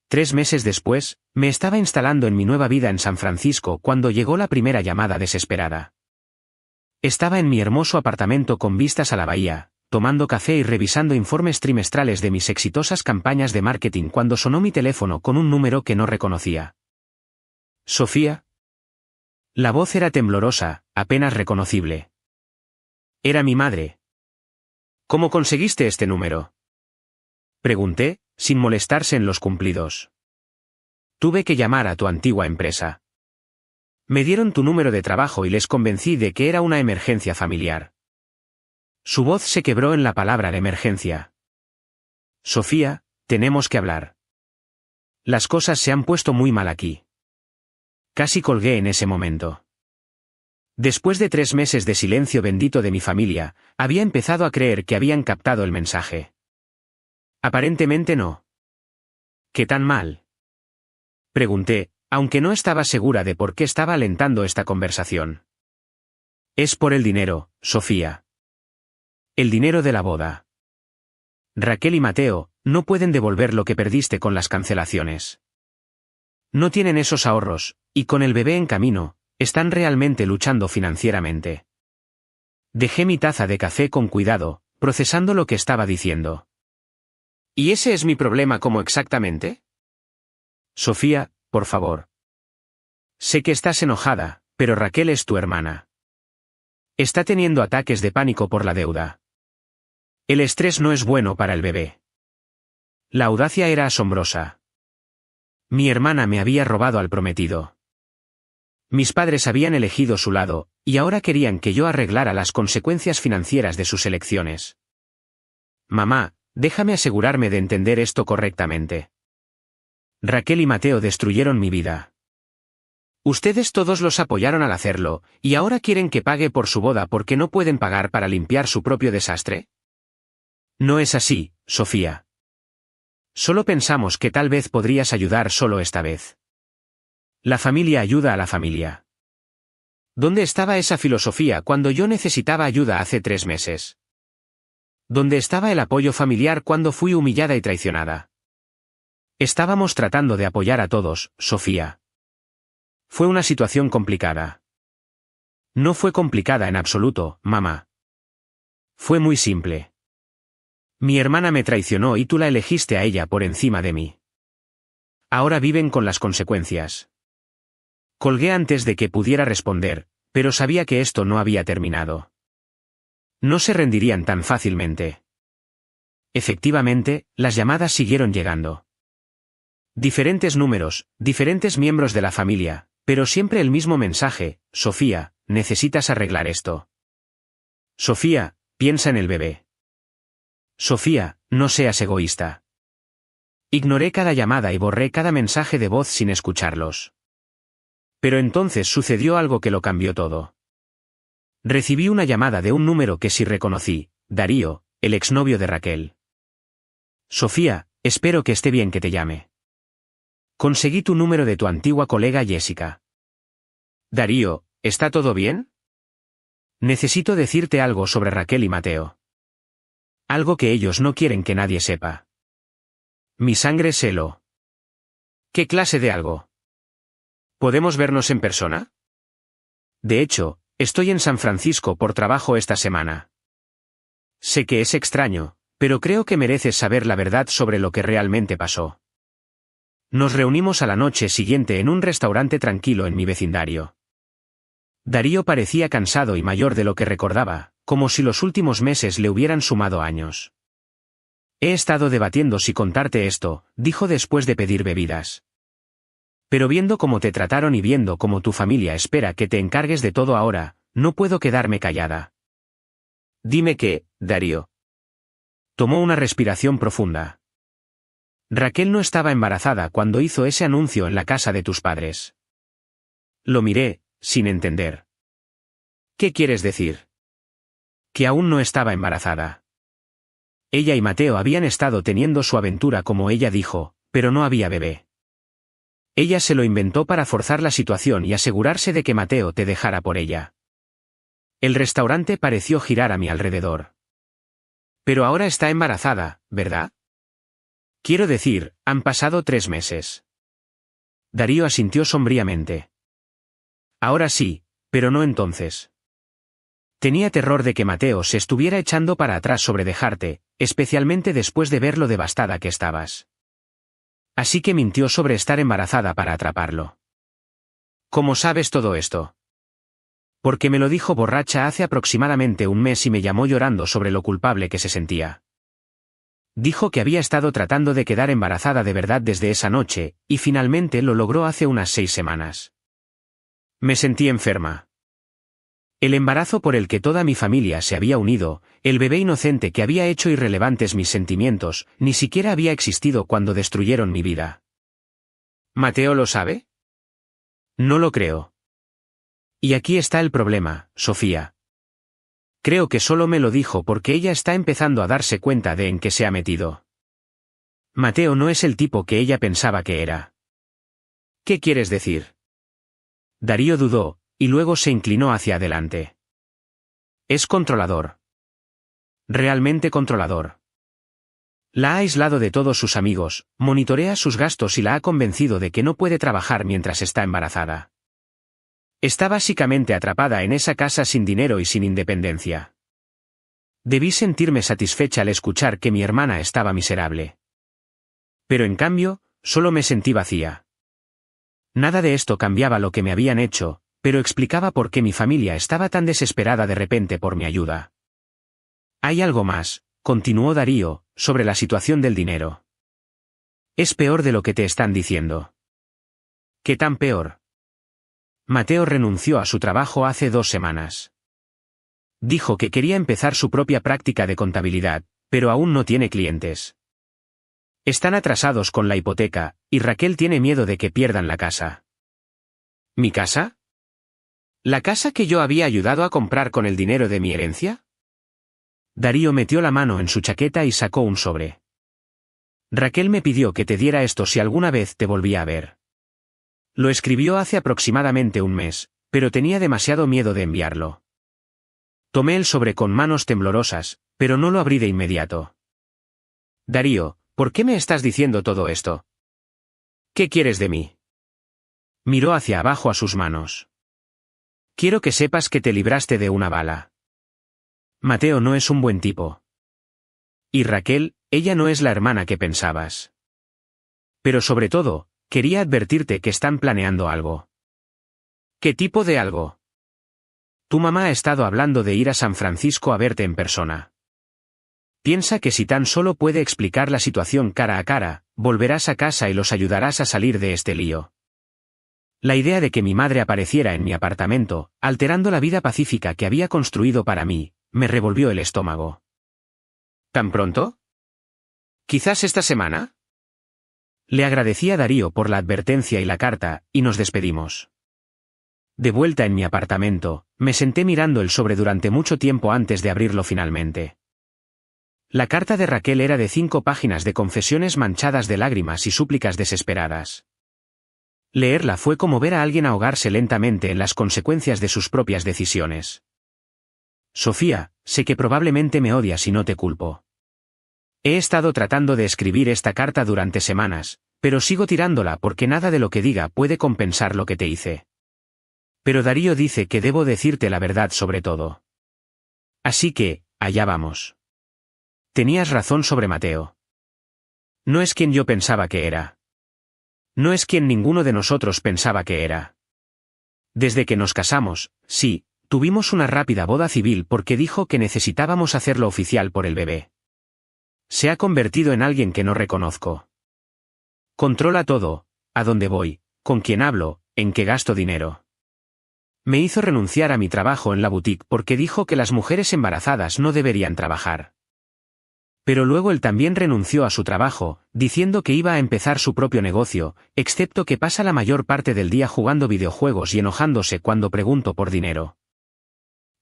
3 meses después, me estaba instalando en mi nueva vida en San Francisco cuando llegó la primera llamada desesperada. Estaba en mi hermoso apartamento con vistas a la bahía, tomando café y revisando informes trimestrales de mis exitosas campañas de marketing cuando sonó mi teléfono con un número que no reconocía. ¿Sofía? La voz era temblorosa, apenas reconocible. Era mi madre. ¿Cómo conseguiste este número?, pregunté, sin molestarse en los cumplidos. Tuve que llamar a tu antigua empresa. Me dieron tu número de trabajo y les convencí de que era una emergencia familiar. Su voz se quebró en la palabra de emergencia. Sofía, tenemos que hablar. Las cosas se han puesto muy mal aquí. Casi colgué en ese momento. Después de 3 meses de silencio bendito de mi familia, había empezado a creer que habían captado el mensaje. Aparentemente no. ¿Qué tan mal?, pregunté, aunque no estaba segura de por qué estaba alentando esta conversación. Es por el dinero, Sofía. El dinero de la boda. Raquel y Mateo no pueden devolver lo que perdiste con las cancelaciones. No tienen esos ahorros, y con el bebé en camino, están realmente luchando financieramente. Dejé mi taza de café con cuidado, procesando lo que estaba diciendo. ¿Y ese es mi problema como exactamente? Sofía, por favor. Sé que estás enojada, pero Raquel es tu hermana. Está teniendo ataques de pánico por la deuda. El estrés no es bueno para el bebé. La audacia era asombrosa. Mi hermana me había robado al prometido. Mis padres habían elegido su lado, y ahora querían que yo arreglara las consecuencias financieras de sus elecciones. Mamá, déjame asegurarme de entender esto correctamente. Raquel y Mateo destruyeron mi vida. Ustedes todos los apoyaron al hacerlo, y ahora quieren que pague por su boda porque no pueden pagar para limpiar su propio desastre. No es así, Sofía. Solo pensamos que tal vez podrías ayudar solo esta vez. La familia ayuda a la familia. ¿Dónde estaba esa filosofía cuando yo necesitaba ayuda hace 3 meses? ¿Dónde estaba el apoyo familiar cuando fui humillada y traicionada? Estábamos tratando de apoyar a todos, Sofía. Fue una situación complicada. No fue complicada en absoluto, mamá. Fue muy simple. Mi hermana me traicionó y tú la elegiste a ella por encima de mí. Ahora viven con las consecuencias. Colgué antes de que pudiera responder, pero sabía que esto no había terminado. No se rendirían tan fácilmente. Efectivamente, las llamadas siguieron llegando. Diferentes números, diferentes miembros de la familia, pero siempre el mismo mensaje: Sofía, necesitas arreglar esto. Sofía, piensa en el bebé. Sofía, no seas egoísta. Ignoré cada llamada y borré cada mensaje de voz sin escucharlos. Pero entonces sucedió algo que lo cambió todo. Recibí una llamada de un número que sí reconocí: Darío, el exnovio de Raquel. Sofía, espero que esté bien que te llame. Conseguí tu número de tu antigua colega Jessica. Darío, ¿está todo bien? Necesito decirte algo sobre Raquel y Mateo. Algo que ellos no quieren que nadie sepa. Mi sangre se heló. ¿Qué clase de algo? ¿Podemos vernos en persona? De hecho, estoy en San Francisco por trabajo esta semana. Sé que es extraño, pero creo que mereces saber la verdad sobre lo que realmente pasó. Nos reunimos a la noche siguiente en un restaurante tranquilo en mi vecindario. Darío parecía cansado y mayor de lo que recordaba, como si los últimos meses le hubieran sumado años. He estado debatiendo si contarte esto, dijo después de pedir bebidas. Pero viendo cómo te trataron y viendo cómo tu familia espera que te encargues de todo ahora, no puedo quedarme callada. Dime qué, Darío. Tomó una respiración profunda. Raquel no estaba embarazada cuando hizo ese anuncio en la casa de tus padres. Lo miré, sin entender. ¿Qué quieres decir? Que aún no estaba embarazada. Ella y Mateo habían estado teniendo su aventura como ella dijo, pero no había bebé. Ella se lo inventó para forzar la situación y asegurarse de que Mateo te dejara por ella. El restaurante pareció girar a mi alrededor. Pero ahora está embarazada, ¿verdad? Quiero decir, han pasado 3 meses. Darío asintió sombríamente. Ahora sí, pero no entonces. Tenía terror de que Mateo se estuviera echando para atrás sobre dejarte, especialmente después de ver lo devastada que estabas. Así que mintió sobre estar embarazada para atraparlo. ¿Cómo sabes todo esto? Porque me lo dijo borracha hace aproximadamente un mes y me llamó llorando sobre lo culpable que se sentía. Dijo que había estado tratando de quedar embarazada de verdad desde esa noche, y finalmente lo logró hace unas 6 semanas. Me sentí enferma. El embarazo por el que toda mi familia se había unido, el bebé inocente que había hecho irrelevantes mis sentimientos, ni siquiera había existido cuando destruyeron mi vida. ¿Mateo lo sabe? No lo creo. Y aquí está el problema, Sofía. Creo que solo me lo dijo porque ella está empezando a darse cuenta de en qué se ha metido. Mateo no es el tipo que ella pensaba que era. ¿Qué quieres decir? Darío dudó, y luego se inclinó hacia adelante. Es controlador. Realmente controlador. La ha aislado de todos sus amigos, monitorea sus gastos y la ha convencido de que no puede trabajar mientras está embarazada. Está básicamente atrapada en esa casa sin dinero y sin independencia. Debí sentirme satisfecha al escuchar que mi hermana estaba miserable. Pero en cambio, solo me sentí vacía. Nada de esto cambiaba lo que me habían hecho, pero explicaba por qué mi familia estaba tan desesperada de repente por mi ayuda. Hay algo más, continuó Darío, sobre la situación del dinero. Es peor de lo que te están diciendo. ¿Qué tan peor? Mateo renunció a su trabajo hace 2 semanas. Dijo que quería empezar su propia práctica de contabilidad, pero aún no tiene clientes. Están atrasados con la hipoteca, y Raquel tiene miedo de que pierdan la casa. ¿Mi casa? ¿La casa que yo había ayudado a comprar con el dinero de mi herencia? Darío metió la mano en su chaqueta y sacó un sobre. Raquel me pidió que te diera esto si alguna vez te volvía a ver. Lo escribió hace aproximadamente un mes, pero tenía demasiado miedo de enviarlo. Tomé el sobre con manos temblorosas, pero no lo abrí de inmediato. Darío, ¿por qué me estás diciendo todo esto? ¿Qué quieres de mí? Miró hacia abajo a sus manos. Quiero que sepas que te libraste de una bala. Mateo no es un buen tipo. Y Raquel, ella no es la hermana que pensabas. Pero sobre todo, quería advertirte que están planeando algo. ¿Qué tipo de algo? Tu mamá ha estado hablando de ir a San Francisco a verte en persona. Piensa que si tan solo puede explicar la situación cara a cara, volverás a casa y los ayudarás a salir de este lío. La idea de que mi madre apareciera en mi apartamento, alterando la vida pacífica que había construido para mí, me revolvió el estómago. ¿Tan pronto? ¿Quizás esta semana? Le agradecí a Darío por la advertencia y la carta, y nos despedimos. De vuelta en mi apartamento, me senté mirando el sobre durante mucho tiempo antes de abrirlo finalmente. La carta de Raquel era de 5 páginas de confesiones manchadas de lágrimas y súplicas desesperadas. Leerla fue como ver a alguien ahogarse lentamente en las consecuencias de sus propias decisiones. Sofía, sé que probablemente me odias y no te culpo. He estado tratando de escribir esta carta durante semanas, pero sigo tirándola porque nada de lo que diga puede compensar lo que te hice. Pero Darío dice que debo decirte la verdad sobre todo. Así que, allá vamos. Tenías razón sobre Mateo. No es quien yo pensaba que era. No es quien ninguno de nosotros pensaba que era. Desde que nos casamos, sí, tuvimos una rápida boda civil porque dijo que necesitábamos hacerlo oficial por el bebé. Se ha convertido en alguien que no reconozco. Controla todo, a dónde voy, con quién hablo, en qué gasto dinero. Me hizo renunciar a mi trabajo en la boutique porque dijo que las mujeres embarazadas no deberían trabajar. Pero luego él también renunció a su trabajo, diciendo que iba a empezar su propio negocio, excepto que pasa la mayor parte del día jugando videojuegos y enojándose cuando pregunto por dinero.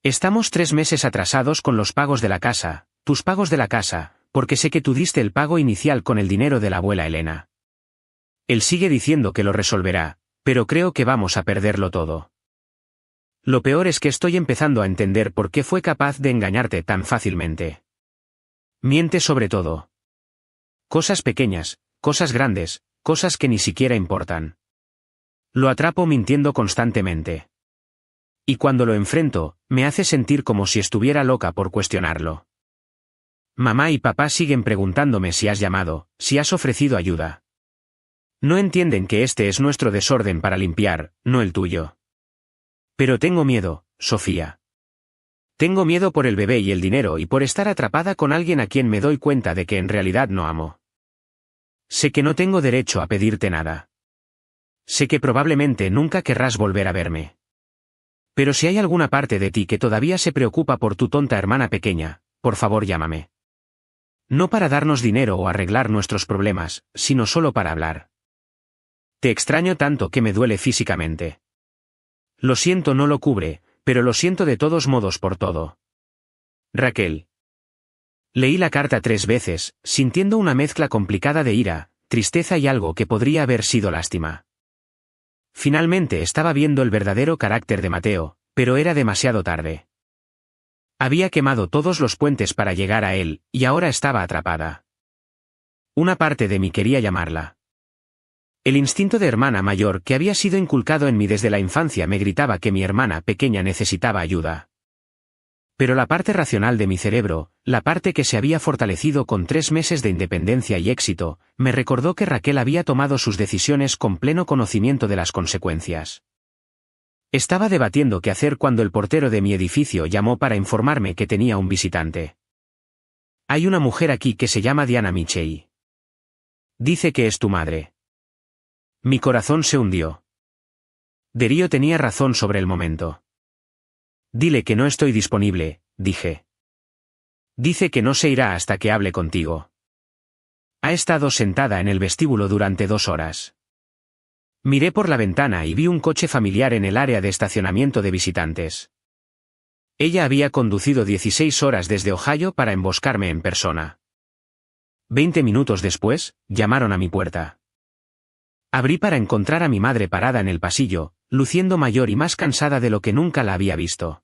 Estamos 3 meses atrasados con los pagos de la casa, tus pagos de la casa, porque sé que tú diste el pago inicial con el dinero de la abuela Elena. Él sigue diciendo que lo resolverá, pero creo que vamos a perderlo todo. Lo peor es que estoy empezando a entender por qué fue capaz de engañarte tan fácilmente. Miente sobre todo. Cosas pequeñas, cosas grandes, cosas que ni siquiera importan. Lo atrapo mintiendo constantemente. Y cuando lo enfrento, me hace sentir como si estuviera loca por cuestionarlo. Mamá y papá siguen preguntándome si has llamado, si has ofrecido ayuda. No entienden que este es nuestro desorden para limpiar, no el tuyo. Pero tengo miedo, Sofía. Tengo miedo por el bebé y el dinero y por estar atrapada con alguien a quien me doy cuenta de que en realidad no amo. Sé que no tengo derecho a pedirte nada. Sé que probablemente nunca querrás volver a verme. Pero si hay alguna parte de ti que todavía se preocupa por tu tonta hermana pequeña, por favor llámame. No para darnos dinero o arreglar nuestros problemas, sino solo para hablar. Te extraño tanto que me duele físicamente. Lo siento, no lo cubre, pero lo siento de todos modos por todo. Raquel. Leí la carta 3 veces, sintiendo una mezcla complicada de ira, tristeza y algo que podría haber sido lástima. Finalmente estaba viendo el verdadero carácter de Mateo, pero era demasiado tarde. Había quemado todos los puentes para llegar a él, y ahora estaba atrapada. Una parte de mí quería llamarla. El instinto de hermana mayor que había sido inculcado en mí desde la infancia me gritaba que mi hermana pequeña necesitaba ayuda. Pero la parte racional de mi cerebro, la parte que se había fortalecido con 3 meses de independencia y éxito, me recordó que Raquel había tomado sus decisiones con pleno conocimiento de las consecuencias. Estaba debatiendo qué hacer cuando el portero de mi edificio llamó para informarme que tenía un visitante. Hay una mujer aquí que se llama Diana Michei. Dice que es tu madre. Mi corazón se hundió. Darío tenía razón sobre el momento. Dile que no estoy disponible, dije. Dice que no se irá hasta que hable contigo. Ha estado sentada en el vestíbulo durante 2 horas. Miré por la ventana y vi un coche familiar en el área de estacionamiento de visitantes. Ella había conducido 16 horas desde Ohio para emboscarme en persona. 20 minutos después, llamaron a mi puerta. Abrí para encontrar a mi madre parada en el pasillo, luciendo mayor y más cansada de lo que nunca la había visto.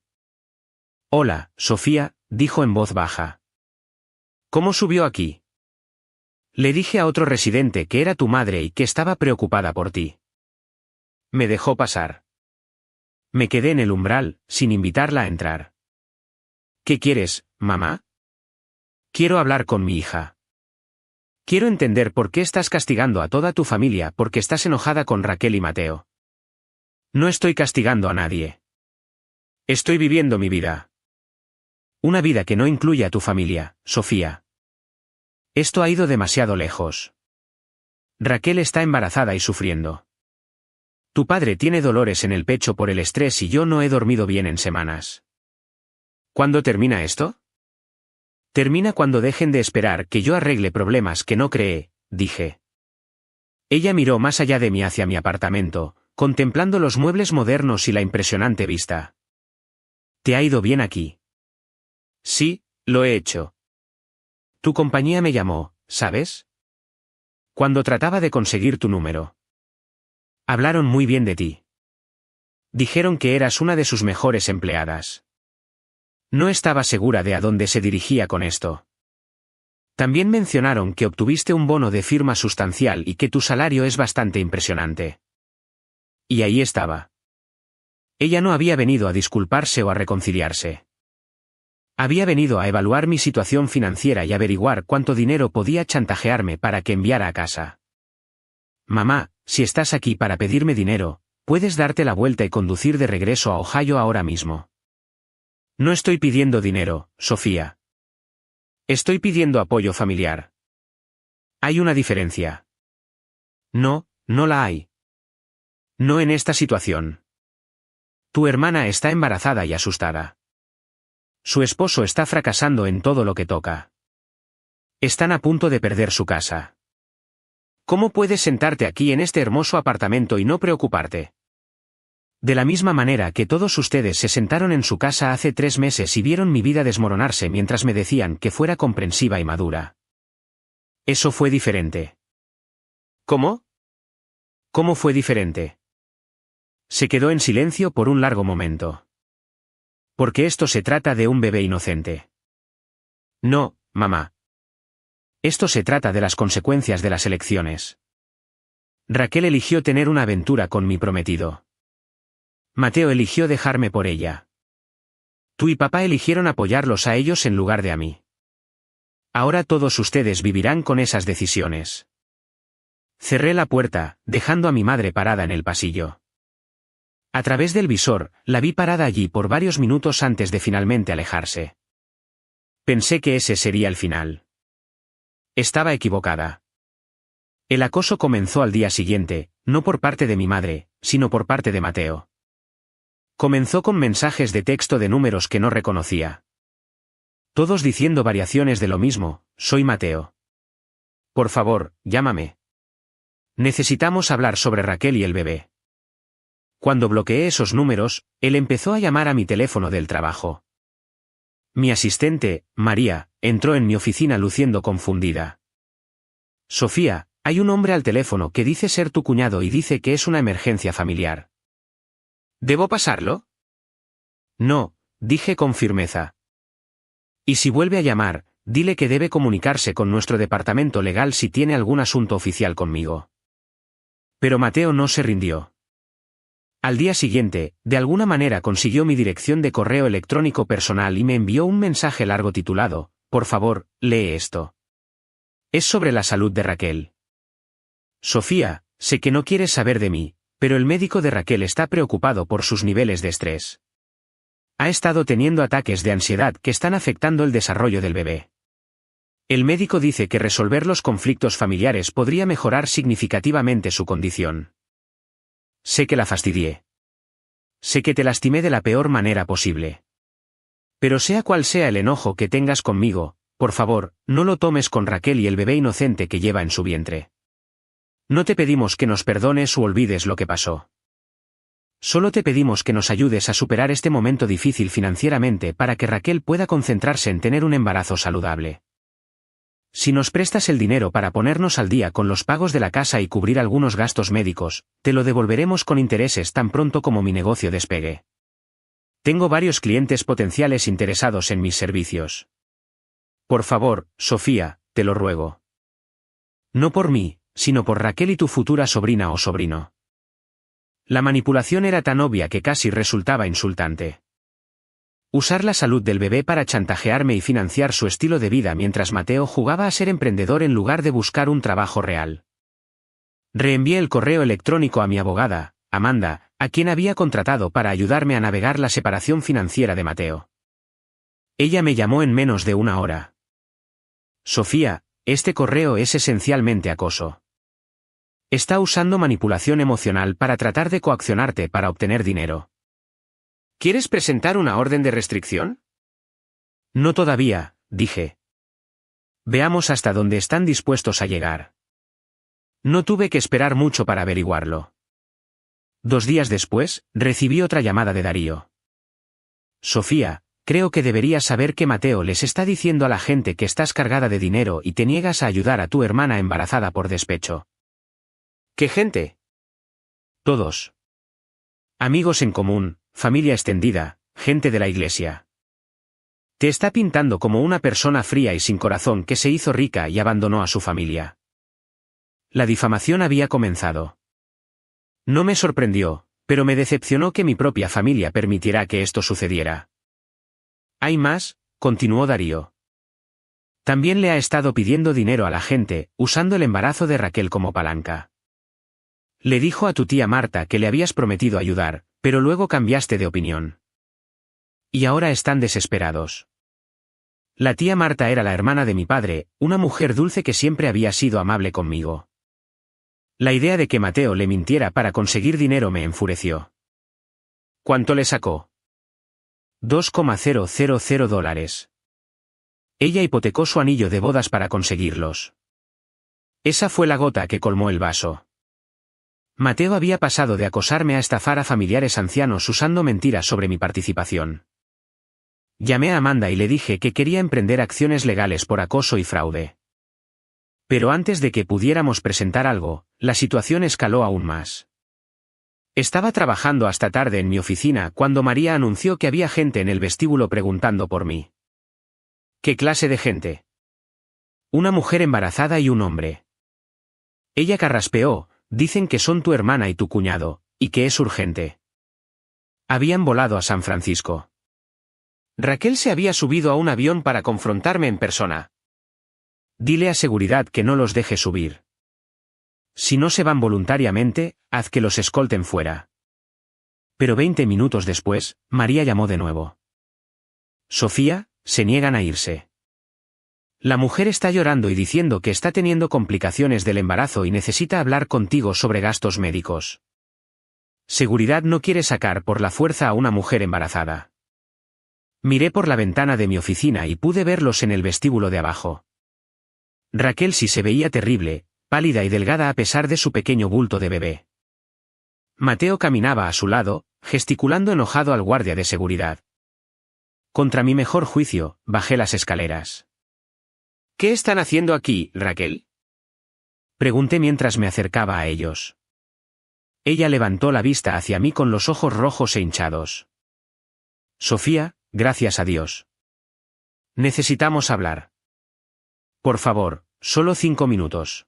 Hola, Sofía, dijo en voz baja. ¿Cómo subió aquí? Le dije a otro residente que era tu madre y que estaba preocupada por ti. Me dejó pasar. Me quedé en el umbral, sin invitarla a entrar. ¿Qué quieres, mamá? Quiero hablar con mi hija. Quiero entender por qué estás castigando a toda tu familia porque estás enojada con Raquel y Mateo. No estoy castigando a nadie. Estoy viviendo mi vida. Una vida que no incluye a tu familia, Sofía. Esto ha ido demasiado lejos. Raquel está embarazada y sufriendo. Tu padre tiene dolores en el pecho por el estrés y yo no he dormido bien en semanas. ¿Cuándo termina esto? Termina cuando dejen de esperar que yo arregle problemas que no creé, dije. Ella miró más allá de mí hacia mi apartamento, contemplando los muebles modernos y la impresionante vista. ¿Te ha ido bien aquí? Sí, lo he hecho. Tu compañía me llamó, ¿sabes? Cuando trataba de conseguir tu número. Hablaron muy bien de ti. Dijeron que eras una de sus mejores empleadas. No estaba segura de a dónde se dirigía con esto. También mencionaron que obtuviste un bono de firma sustancial y que tu salario es bastante impresionante. Y ahí estaba. Ella no había venido a disculparse o a reconciliarse. Había venido a evaluar mi situación financiera y averiguar cuánto dinero podía chantajearme para que enviara a casa. Mamá, si estás aquí para pedirme dinero, puedes darte la vuelta y conducir de regreso a Ohio ahora mismo. No estoy pidiendo dinero, Sofía. Estoy pidiendo apoyo familiar. Hay una diferencia. No, no la hay. No en esta situación. Tu hermana está embarazada y asustada. Su esposo está fracasando en todo lo que toca. Están a punto de perder su casa. ¿Cómo puedes sentarte aquí en este hermoso apartamento y no preocuparte? De la misma manera que todos ustedes se sentaron en su casa hace 3 meses y vieron mi vida desmoronarse mientras me decían que fuera comprensiva y madura. Eso fue diferente. ¿Cómo? ¿Cómo fue diferente? Se quedó en silencio por un largo momento. Porque esto se trata de un bebé inocente. No, mamá. Esto se trata de las consecuencias de las elecciones. Raquel eligió tener una aventura con mi prometido. Mateo eligió dejarme por ella. Tú y papá eligieron apoyarlos a ellos en lugar de a mí. Ahora todos ustedes vivirán con esas decisiones. Cerré la puerta, dejando a mi madre parada en el pasillo. A través del visor, la vi parada allí por varios minutos antes de finalmente alejarse. Pensé que ese sería el final. Estaba equivocada. El acoso comenzó al día siguiente, no por parte de mi madre, sino por parte de Mateo. Comenzó con mensajes de texto de números que no reconocía. Todos diciendo variaciones de lo mismo: soy Mateo. Por favor, llámame. Necesitamos hablar sobre Raquel y el bebé. Cuando bloqueé esos números, él empezó a llamar a mi teléfono del trabajo. Mi asistente, María, entró en mi oficina luciendo confundida. Sofía, hay un hombre al teléfono que dice ser tu cuñado y dice que es una emergencia familiar. ¿Debo pasarlo? No, dije con firmeza. Y si vuelve a llamar, dile que debe comunicarse con nuestro departamento legal si tiene algún asunto oficial conmigo. Pero Mateo no se rindió. Al día siguiente, de alguna manera consiguió mi dirección de correo electrónico personal y me envió un mensaje largo titulado: por favor, lee esto. Es sobre la salud de Raquel. Sofía, sé que no quieres saber de mí, pero el médico de Raquel está preocupado por sus niveles de estrés. Ha estado teniendo ataques de ansiedad que están afectando el desarrollo del bebé. El médico dice que resolver los conflictos familiares podría mejorar significativamente su condición. Sé que la fastidié. Sé que te lastimé de la peor manera posible. Pero sea cual sea el enojo que tengas conmigo, por favor, no lo tomes con Raquel y el bebé inocente que lleva en su vientre. No te pedimos que nos perdones o olvides lo que pasó. Solo te pedimos que nos ayudes a superar este momento difícil financieramente para que Raquel pueda concentrarse en tener un embarazo saludable. Si nos prestas el dinero para ponernos al día con los pagos de la casa y cubrir algunos gastos médicos, te lo devolveremos con intereses tan pronto como mi negocio despegue. Tengo varios clientes potenciales interesados en mis servicios. Por favor, Sofía, te lo ruego. No por mí, sino por Raquel y tu futura sobrina o sobrino. La manipulación era tan obvia que casi resultaba insultante. Usar la salud del bebé para chantajearme y financiar su estilo de vida mientras Mateo jugaba a ser emprendedor en lugar de buscar un trabajo real. Reenvié el correo electrónico a mi abogada, Amanda, a quien había contratado para ayudarme a navegar la separación financiera de Mateo. Ella me llamó en menos de una hora. Sofía, este correo es esencialmente acoso. Está usando manipulación emocional para tratar de coaccionarte para obtener dinero. ¿Quieres presentar una orden de restricción? No todavía, dije. Veamos hasta dónde están dispuestos a llegar. No tuve que esperar mucho para averiguarlo. 2 días después, recibí otra llamada de Darío. Sofía, creo que deberías saber que Mateo les está diciendo a la gente que estás cargada de dinero y te niegas a ayudar a tu hermana embarazada por despecho. ¿Qué gente? Todos. Amigos en común, familia extendida, gente de la iglesia. Te está pintando como una persona fría y sin corazón que se hizo rica y abandonó a su familia. La difamación había comenzado. No me sorprendió, pero me decepcionó que mi propia familia permitiera que esto sucediera. Hay más, continuó Darío. También le ha estado pidiendo dinero a la gente, usando el embarazo de Raquel como palanca. Le dijo a tu tía Marta que le habías prometido ayudar, pero luego cambiaste de opinión. Y ahora están desesperados. La tía Marta era la hermana de mi padre, una mujer dulce que siempre había sido amable conmigo. La idea de que Mateo le mintiera para conseguir dinero me enfureció. ¿Cuánto le sacó? $2,000. Ella hipotecó su anillo de bodas para conseguirlos. Esa fue la gota que colmó el vaso. Mateo había pasado de acosarme a estafar a familiares ancianos usando mentiras sobre mi participación. Llamé a Amanda y le dije que quería emprender acciones legales por acoso y fraude. Pero antes de que pudiéramos presentar algo, la situación escaló aún más. Estaba trabajando hasta tarde en mi oficina cuando María anunció que había gente en el vestíbulo preguntando por mí. ¿Qué clase de gente? Una mujer embarazada y un hombre. Ella carraspeó, dicen que son tu hermana y tu cuñado, y que es urgente. Habían volado a San Francisco. Raquel se había subido a un avión para confrontarme en persona. Dile a seguridad que no los deje subir. Si no se van voluntariamente, haz que los escolten fuera. Pero 20 minutos después, María llamó de nuevo. Sofía, se niegan a irse. La mujer está llorando y diciendo que está teniendo complicaciones del embarazo y necesita hablar contigo sobre gastos médicos. Seguridad no quiere sacar por la fuerza a una mujer embarazada. Miré por la ventana de mi oficina y pude verlos en el vestíbulo de abajo. Raquel sí se veía terrible, pálida y delgada a pesar de su pequeño bulto de bebé. Mateo caminaba a su lado, gesticulando enojado al guardia de seguridad. Contra mi mejor juicio, bajé las escaleras. ¿Qué están haciendo aquí, Raquel? Pregunté mientras me acercaba a ellos. Ella levantó la vista hacia mí con los ojos rojos e hinchados. Sofía, gracias a Dios. Necesitamos hablar. Por favor, solo 5 minutos.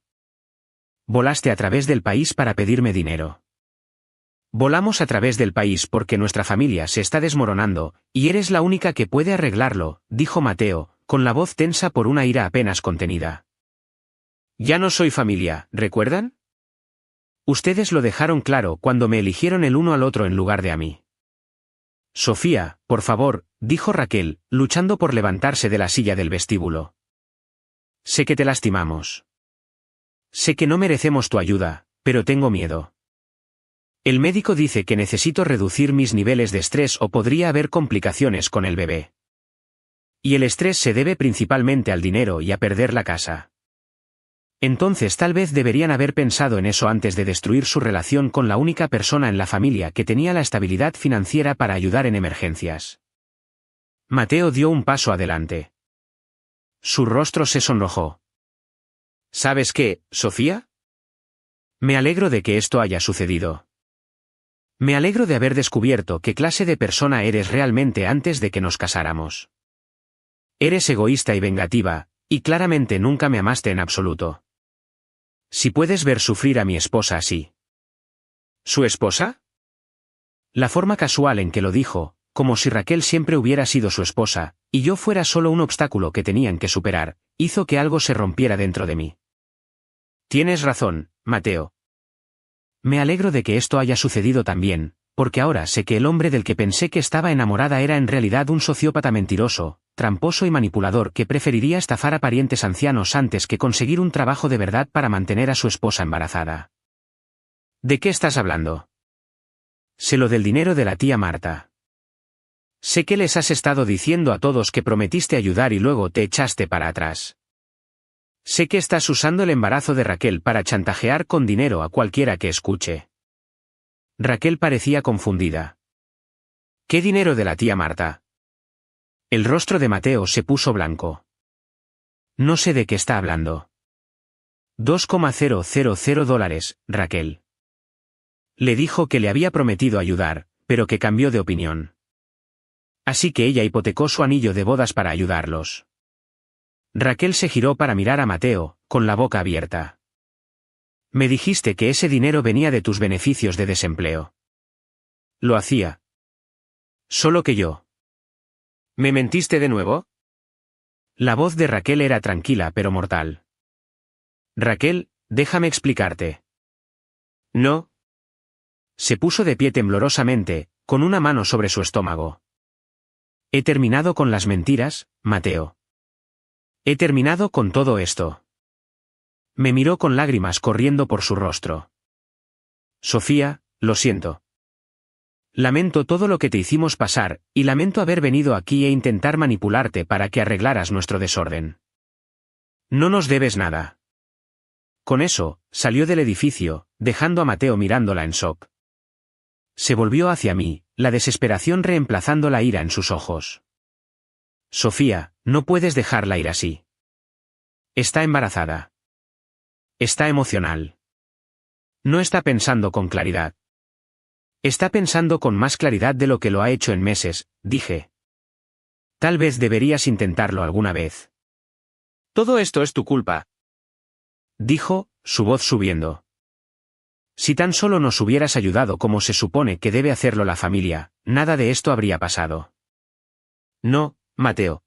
Volaste a través del país para pedirme dinero. Volamos a través del país porque nuestra familia se está desmoronando, y eres la única que puede arreglarlo, dijo Mateo, con la voz tensa por una ira apenas contenida. Ya no soy familia, ¿recuerdan? Ustedes lo dejaron claro cuando me eligieron el uno al otro en lugar de a mí. Sofía, por favor, dijo Raquel, luchando por levantarse de la silla del vestíbulo. Sé que te lastimamos. Sé que no merecemos tu ayuda, pero tengo miedo. El médico dice que necesito reducir mis niveles de estrés o podría haber complicaciones con el bebé. Y el estrés se debe principalmente al dinero y a perder la casa. Entonces tal vez deberían haber pensado en eso antes de destruir su relación con la única persona en la familia que tenía la estabilidad financiera para ayudar en emergencias. Mateo dio un paso adelante. Su rostro se sonrojó. ¿Sabes qué, Sofía? Me alegro de que esto haya sucedido. Me alegro de haber descubierto qué clase de persona eres realmente antes de que nos casáramos. Eres egoísta y vengativa, y claramente nunca me amaste en absoluto. Si puedes ver sufrir a mi esposa así. ¿Su esposa? La forma casual en que lo dijo, como si Raquel siempre hubiera sido su esposa, y yo fuera solo un obstáculo que tenían que superar, hizo que algo se rompiera dentro de mí. Tienes razón, Mateo. Me alegro de que esto haya sucedido también, porque ahora sé que el hombre del que pensé que estaba enamorada era en realidad un sociópata mentiroso, tramposo y manipulador que preferiría estafar a parientes ancianos antes que conseguir un trabajo de verdad para mantener a su esposa embarazada. ¿De qué estás hablando? Sé lo del dinero de la tía Marta. Sé que les has estado diciendo a todos que prometiste ayudar y luego te echaste para atrás. Sé que estás usando el embarazo de Raquel para chantajear con dinero a cualquiera que escuche. Raquel parecía confundida. ¿Qué dinero de la tía Marta? El rostro de Mateo se puso blanco. No sé de qué está hablando. $2,000, Raquel. Le dijo que le había prometido ayudar, pero que cambió de opinión. Así que ella hipotecó su anillo de bodas para ayudarlos. Raquel se giró para mirar a Mateo, con la boca abierta. Me dijiste que ese dinero venía de tus beneficios de desempleo. Lo hacía. Solo que yo. ¿Me mentiste de nuevo? La voz de Raquel era tranquila pero mortal. Raquel, déjame explicarte. No. Se puso de pie temblorosamente, con una mano sobre su estómago. He terminado con las mentiras, Mateo. He terminado con todo esto. Me miró con lágrimas corriendo por su rostro. Sofía, lo siento. Lamento todo lo que te hicimos pasar, y lamento haber venido aquí e intentar manipularte para que arreglaras nuestro desorden. No nos debes nada. Con eso, salió del edificio, dejando a Mateo mirándola en shock. Se volvió hacia mí, la desesperación reemplazando la ira en sus ojos. Sofía, no puedes dejarla ir así. Está embarazada. Está emocional. No está pensando con claridad. Está pensando con más claridad de lo que lo ha hecho en meses, dije. Tal vez deberías intentarlo alguna vez. Todo esto es tu culpa. Dijo, su voz subiendo. Si tan solo nos hubieras ayudado como se supone que debe hacerlo la familia, nada de esto habría pasado. No, Mateo.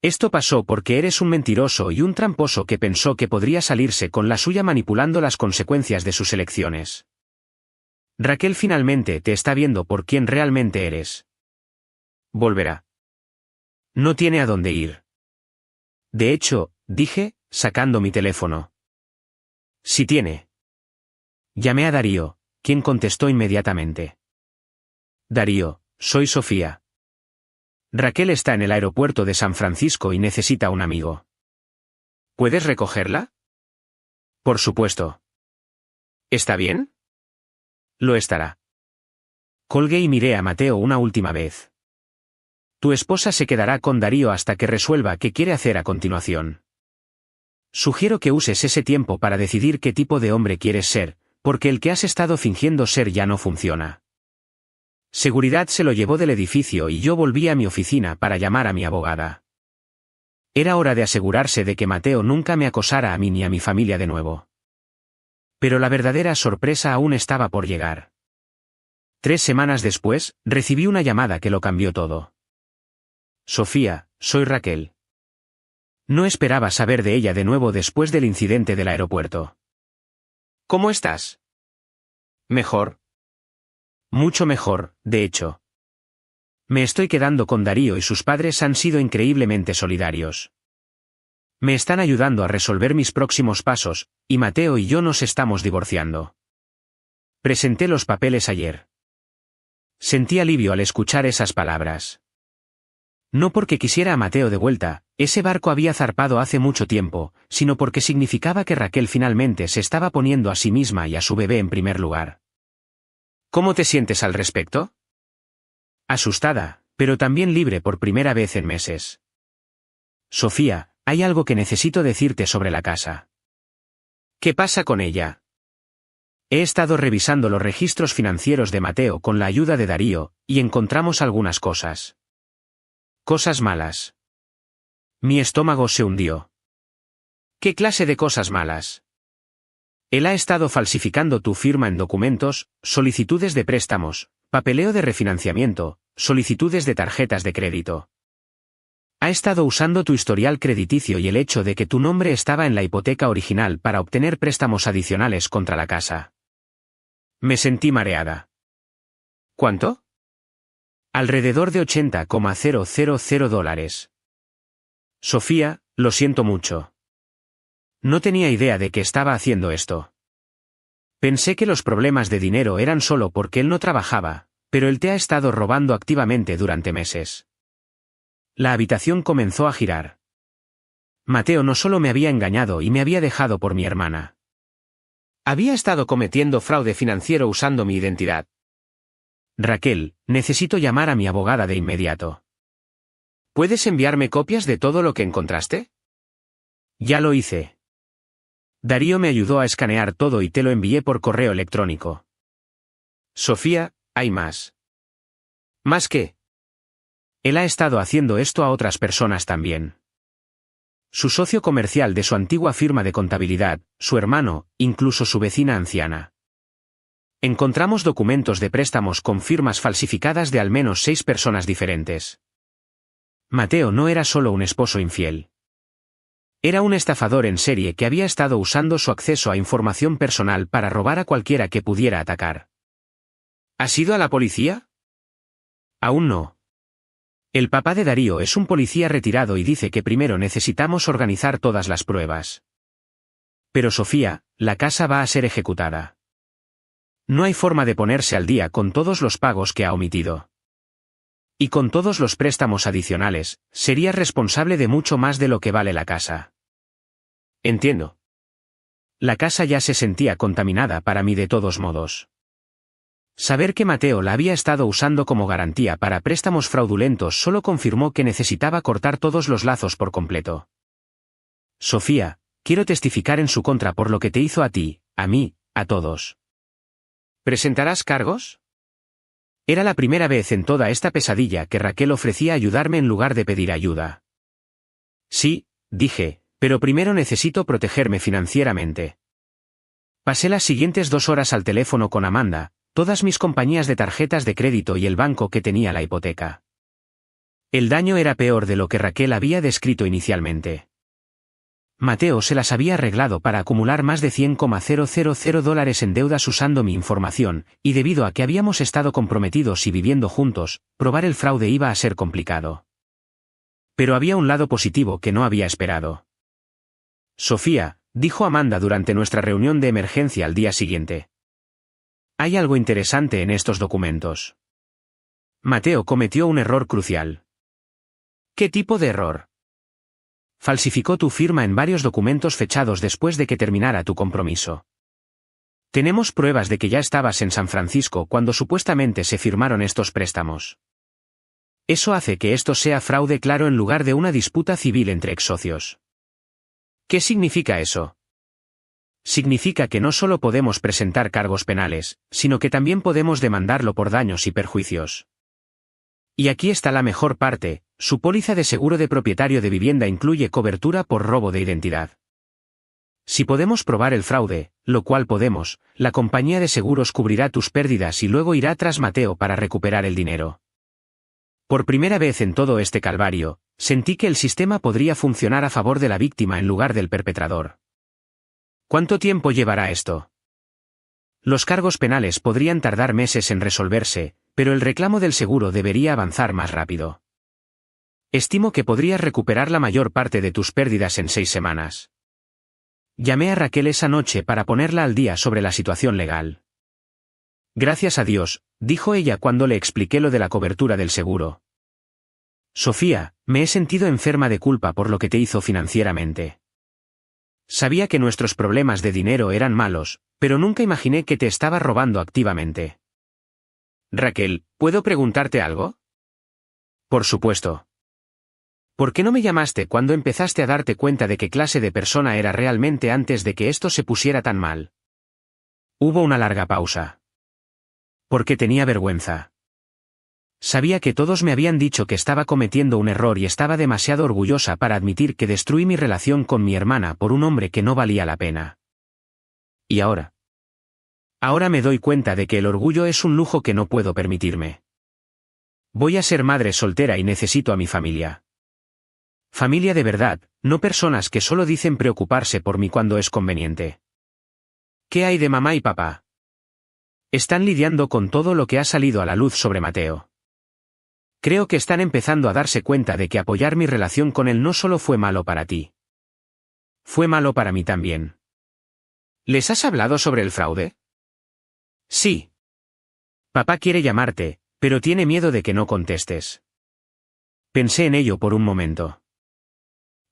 Esto pasó porque eres un mentiroso y un tramposo que pensó que podría salirse con la suya manipulando las consecuencias de sus elecciones. Raquel finalmente te está viendo por quien realmente eres. Volverá. No tiene a dónde ir. De hecho, dije, sacando mi teléfono. Sí tiene. Llamé a Darío, quien contestó inmediatamente. Darío, soy Sofía. Raquel está en el aeropuerto de San Francisco y necesita un amigo. ¿Puedes recogerla? Por supuesto. ¿Está bien? Lo estará. Colgué y miré a Mateo una última vez. Tu esposa se quedará con Darío hasta que resuelva qué quiere hacer a continuación. Sugiero que uses ese tiempo para decidir qué tipo de hombre quieres ser, porque el que has estado fingiendo ser ya no funciona. Seguridad se lo llevó del edificio y yo volví a mi oficina para llamar a mi abogada. Era hora de asegurarse de que Mateo nunca me acosara a mí ni a mi familia de nuevo. Pero la verdadera sorpresa aún estaba por llegar. 3 semanas después, recibí una llamada que lo cambió todo. Sofía, soy Raquel. No esperaba saber de ella de nuevo después del incidente del aeropuerto. ¿Cómo estás? Mejor. Mucho mejor, de hecho. Me estoy quedando con Darío y sus padres han sido increíblemente solidarios. Me están ayudando a resolver mis próximos pasos, y Mateo y yo nos estamos divorciando. Presenté los papeles ayer. Sentí alivio al escuchar esas palabras. No porque quisiera a Mateo de vuelta, ese barco había zarpado hace mucho tiempo, sino porque significaba que Raquel finalmente se estaba poniendo a sí misma y a su bebé en primer lugar. ¿Cómo te sientes al respecto? Asustada, pero también libre por primera vez en meses. Sofía, hay algo que necesito decirte sobre la casa. ¿Qué pasa con ella? He estado revisando los registros financieros de Mateo con la ayuda de Darío, y encontramos algunas cosas. Cosas malas. Mi estómago se hundió. ¿Qué clase de cosas malas? Él ha estado falsificando tu firma en documentos, solicitudes de préstamos, papeleo de refinanciamiento, solicitudes de tarjetas de crédito. Ha estado usando tu historial crediticio y el hecho de que tu nombre estaba en la hipoteca original para obtener préstamos adicionales contra la casa. Me sentí mareada. ¿Cuánto? Alrededor de $80,000. Sofía, lo siento mucho. No tenía idea de que estaba haciendo esto. Pensé que los problemas de dinero eran solo porque él no trabajaba, pero él te ha estado robando activamente durante meses. La habitación comenzó a girar. Mateo no solo me había engañado y me había dejado por mi hermana. Había estado cometiendo fraude financiero usando mi identidad. Raquel, necesito llamar a mi abogada de inmediato. ¿Puedes enviarme copias de todo lo que encontraste? Ya lo hice. Darío me ayudó a escanear todo y te lo envié por correo electrónico. Sofía, hay más. ¿Más qué? Él ha estado haciendo esto a otras personas también. Su socio comercial de su antigua firma de contabilidad, su hermano, incluso su vecina anciana. Encontramos documentos de préstamos con firmas falsificadas de al menos 6 personas diferentes. Mateo no era solo un esposo infiel. Era un estafador en serie que había estado usando su acceso a información personal para robar a cualquiera que pudiera atacar. ¿Has ido a la policía? Aún no. El papá de Darío es un policía retirado y dice que primero necesitamos organizar todas las pruebas. Pero Sofía, la casa va a ser ejecutada. No hay forma de ponerse al día con todos los pagos que ha omitido. Y con todos los préstamos adicionales, sería responsable de mucho más de lo que vale la casa. Entiendo. La casa ya se sentía contaminada para mí de todos modos. Saber que Mateo la había estado usando como garantía para préstamos fraudulentos solo confirmó que necesitaba cortar todos los lazos por completo. Sofía, quiero testificar en su contra por lo que te hizo a ti, a mí, a todos. ¿Presentarás cargos? Era la primera vez en toda esta pesadilla que Raquel ofrecía ayudarme en lugar de pedir ayuda. Sí, dije, pero primero necesito protegerme financieramente. Pasé las siguientes 2 horas al teléfono con Amanda, todas mis compañías de tarjetas de crédito y el banco que tenía la hipoteca. El daño era peor de lo que Raquel había descrito inicialmente. Mateo se las había arreglado para acumular más de $100,000 en deudas usando mi información, y debido a que habíamos estado comprometidos y viviendo juntos, probar el fraude iba a ser complicado. Pero había un lado positivo que no había esperado. Sofía, dijo Amanda durante nuestra reunión de emergencia al día siguiente. Hay algo interesante en estos documentos. Mateo cometió un error crucial. ¿Qué tipo de error? Falsificó tu firma en varios documentos fechados después de que terminara tu compromiso. Tenemos pruebas de que ya estabas en San Francisco cuando supuestamente se firmaron estos préstamos. Eso hace que esto sea fraude claro en lugar de una disputa civil entre ex socios. ¿Qué significa eso? Significa que no solo podemos presentar cargos penales, sino que también podemos demandarlo por daños y perjuicios. Y aquí está la mejor parte, su póliza de seguro de propietario de vivienda incluye cobertura por robo de identidad. Si podemos probar el fraude, lo cual podemos, la compañía de seguros cubrirá tus pérdidas y luego irá tras Mateo para recuperar el dinero. Por primera vez en todo este calvario, sentí que el sistema podría funcionar a favor de la víctima en lugar del perpetrador. ¿Cuánto tiempo llevará esto? Los cargos penales podrían tardar meses en resolverse, pero el reclamo del seguro debería avanzar más rápido. Estimo que podrías recuperar la mayor parte de tus pérdidas en 6 semanas. Llamé a Raquel esa noche para ponerla al día sobre la situación legal. Gracias a Dios, dijo ella cuando le expliqué lo de la cobertura del seguro. Sofía, me he sentido enferma de culpa por lo que te hizo financieramente. Sabía que nuestros problemas de dinero eran malos, pero nunca imaginé que te estaba robando activamente. Raquel, ¿puedo preguntarte algo? Por supuesto. ¿Por qué no me llamaste cuando empezaste a darte cuenta de qué clase de persona era realmente antes de que esto se pusiera tan mal? Hubo una larga pausa. Porque tenía vergüenza. Sabía que todos me habían dicho que estaba cometiendo un error y estaba demasiado orgullosa para admitir que destruí mi relación con mi hermana por un hombre que no valía la pena. ¿Y ahora? Ahora me doy cuenta de que el orgullo es un lujo que no puedo permitirme. Voy a ser madre soltera y necesito a mi familia. Familia de verdad, no personas que solo dicen preocuparse por mí cuando es conveniente. ¿Qué hay de mamá y papá? Están lidiando con todo lo que ha salido a la luz sobre Mateo. Creo que están empezando a darse cuenta de que apoyar mi relación con él no solo fue malo para ti. Fue malo para mí también. ¿Les has hablado sobre el fraude? Sí. Papá quiere llamarte, pero tiene miedo de que no contestes. Pensé en ello por un momento.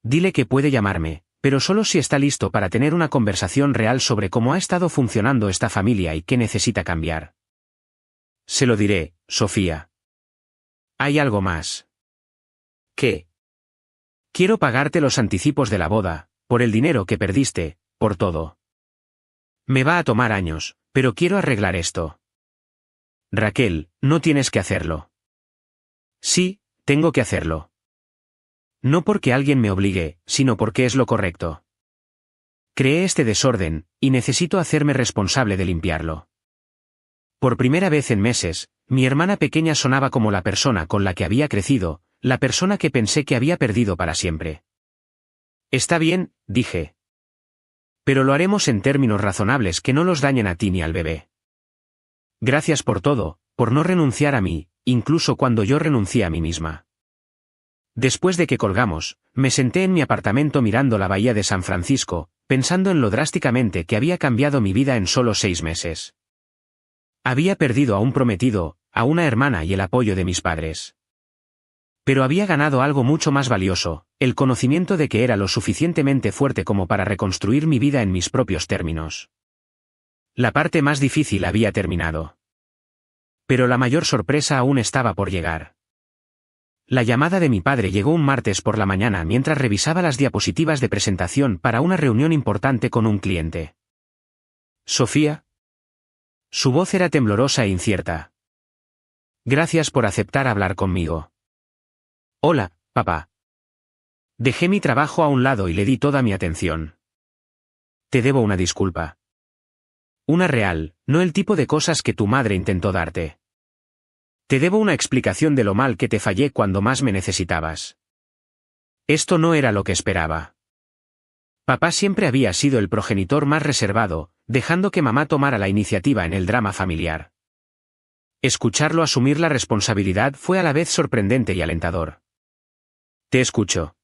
Dile que puede llamarme, pero solo si está listo para tener una conversación real sobre cómo ha estado funcionando esta familia y qué necesita cambiar. Se lo diré, Sofía. Hay algo más. ¿Qué? Quiero pagarte los anticipos de la boda, por el dinero que perdiste, por todo. Me va a tomar años, pero quiero arreglar esto. Raquel, no tienes que hacerlo. Sí, tengo que hacerlo. No porque alguien me obligue, sino porque es lo correcto. Creé este desorden, y necesito hacerme responsable de limpiarlo. Por primera vez en meses, mi hermana pequeña sonaba como la persona con la que había crecido, la persona que pensé que había perdido para siempre. Está bien, dije. Pero lo haremos en términos razonables que no los dañen a ti ni al bebé. Gracias por todo, por no renunciar a mí, incluso cuando yo renuncié a mí misma. Después de que colgamos, me senté en mi apartamento mirando la bahía de San Francisco, pensando en lo drásticamente que había cambiado mi vida en solo 6 meses. Había perdido a un prometido, a una hermana y el apoyo de mis padres. Pero había ganado algo mucho más valioso, el conocimiento de que era lo suficientemente fuerte como para reconstruir mi vida en mis propios términos. La parte más difícil había terminado. Pero la mayor sorpresa aún estaba por llegar. La llamada de mi padre llegó un martes por la mañana mientras revisaba las diapositivas de presentación para una reunión importante con un cliente. ¿Sofía? Su voz era temblorosa e incierta. Gracias por aceptar hablar conmigo. Hola, papá. Dejé mi trabajo a un lado y le di toda mi atención. Te debo una disculpa. Una real, no el tipo de cosas que tu madre intentó darte. Te debo una explicación de lo mal que te fallé cuando más me necesitabas. Esto no era lo que esperaba. Papá siempre había sido el progenitor más reservado, dejando que mamá tomara la iniciativa en el drama familiar. Escucharlo asumir la responsabilidad fue a la vez sorprendente y alentador. Te escucho.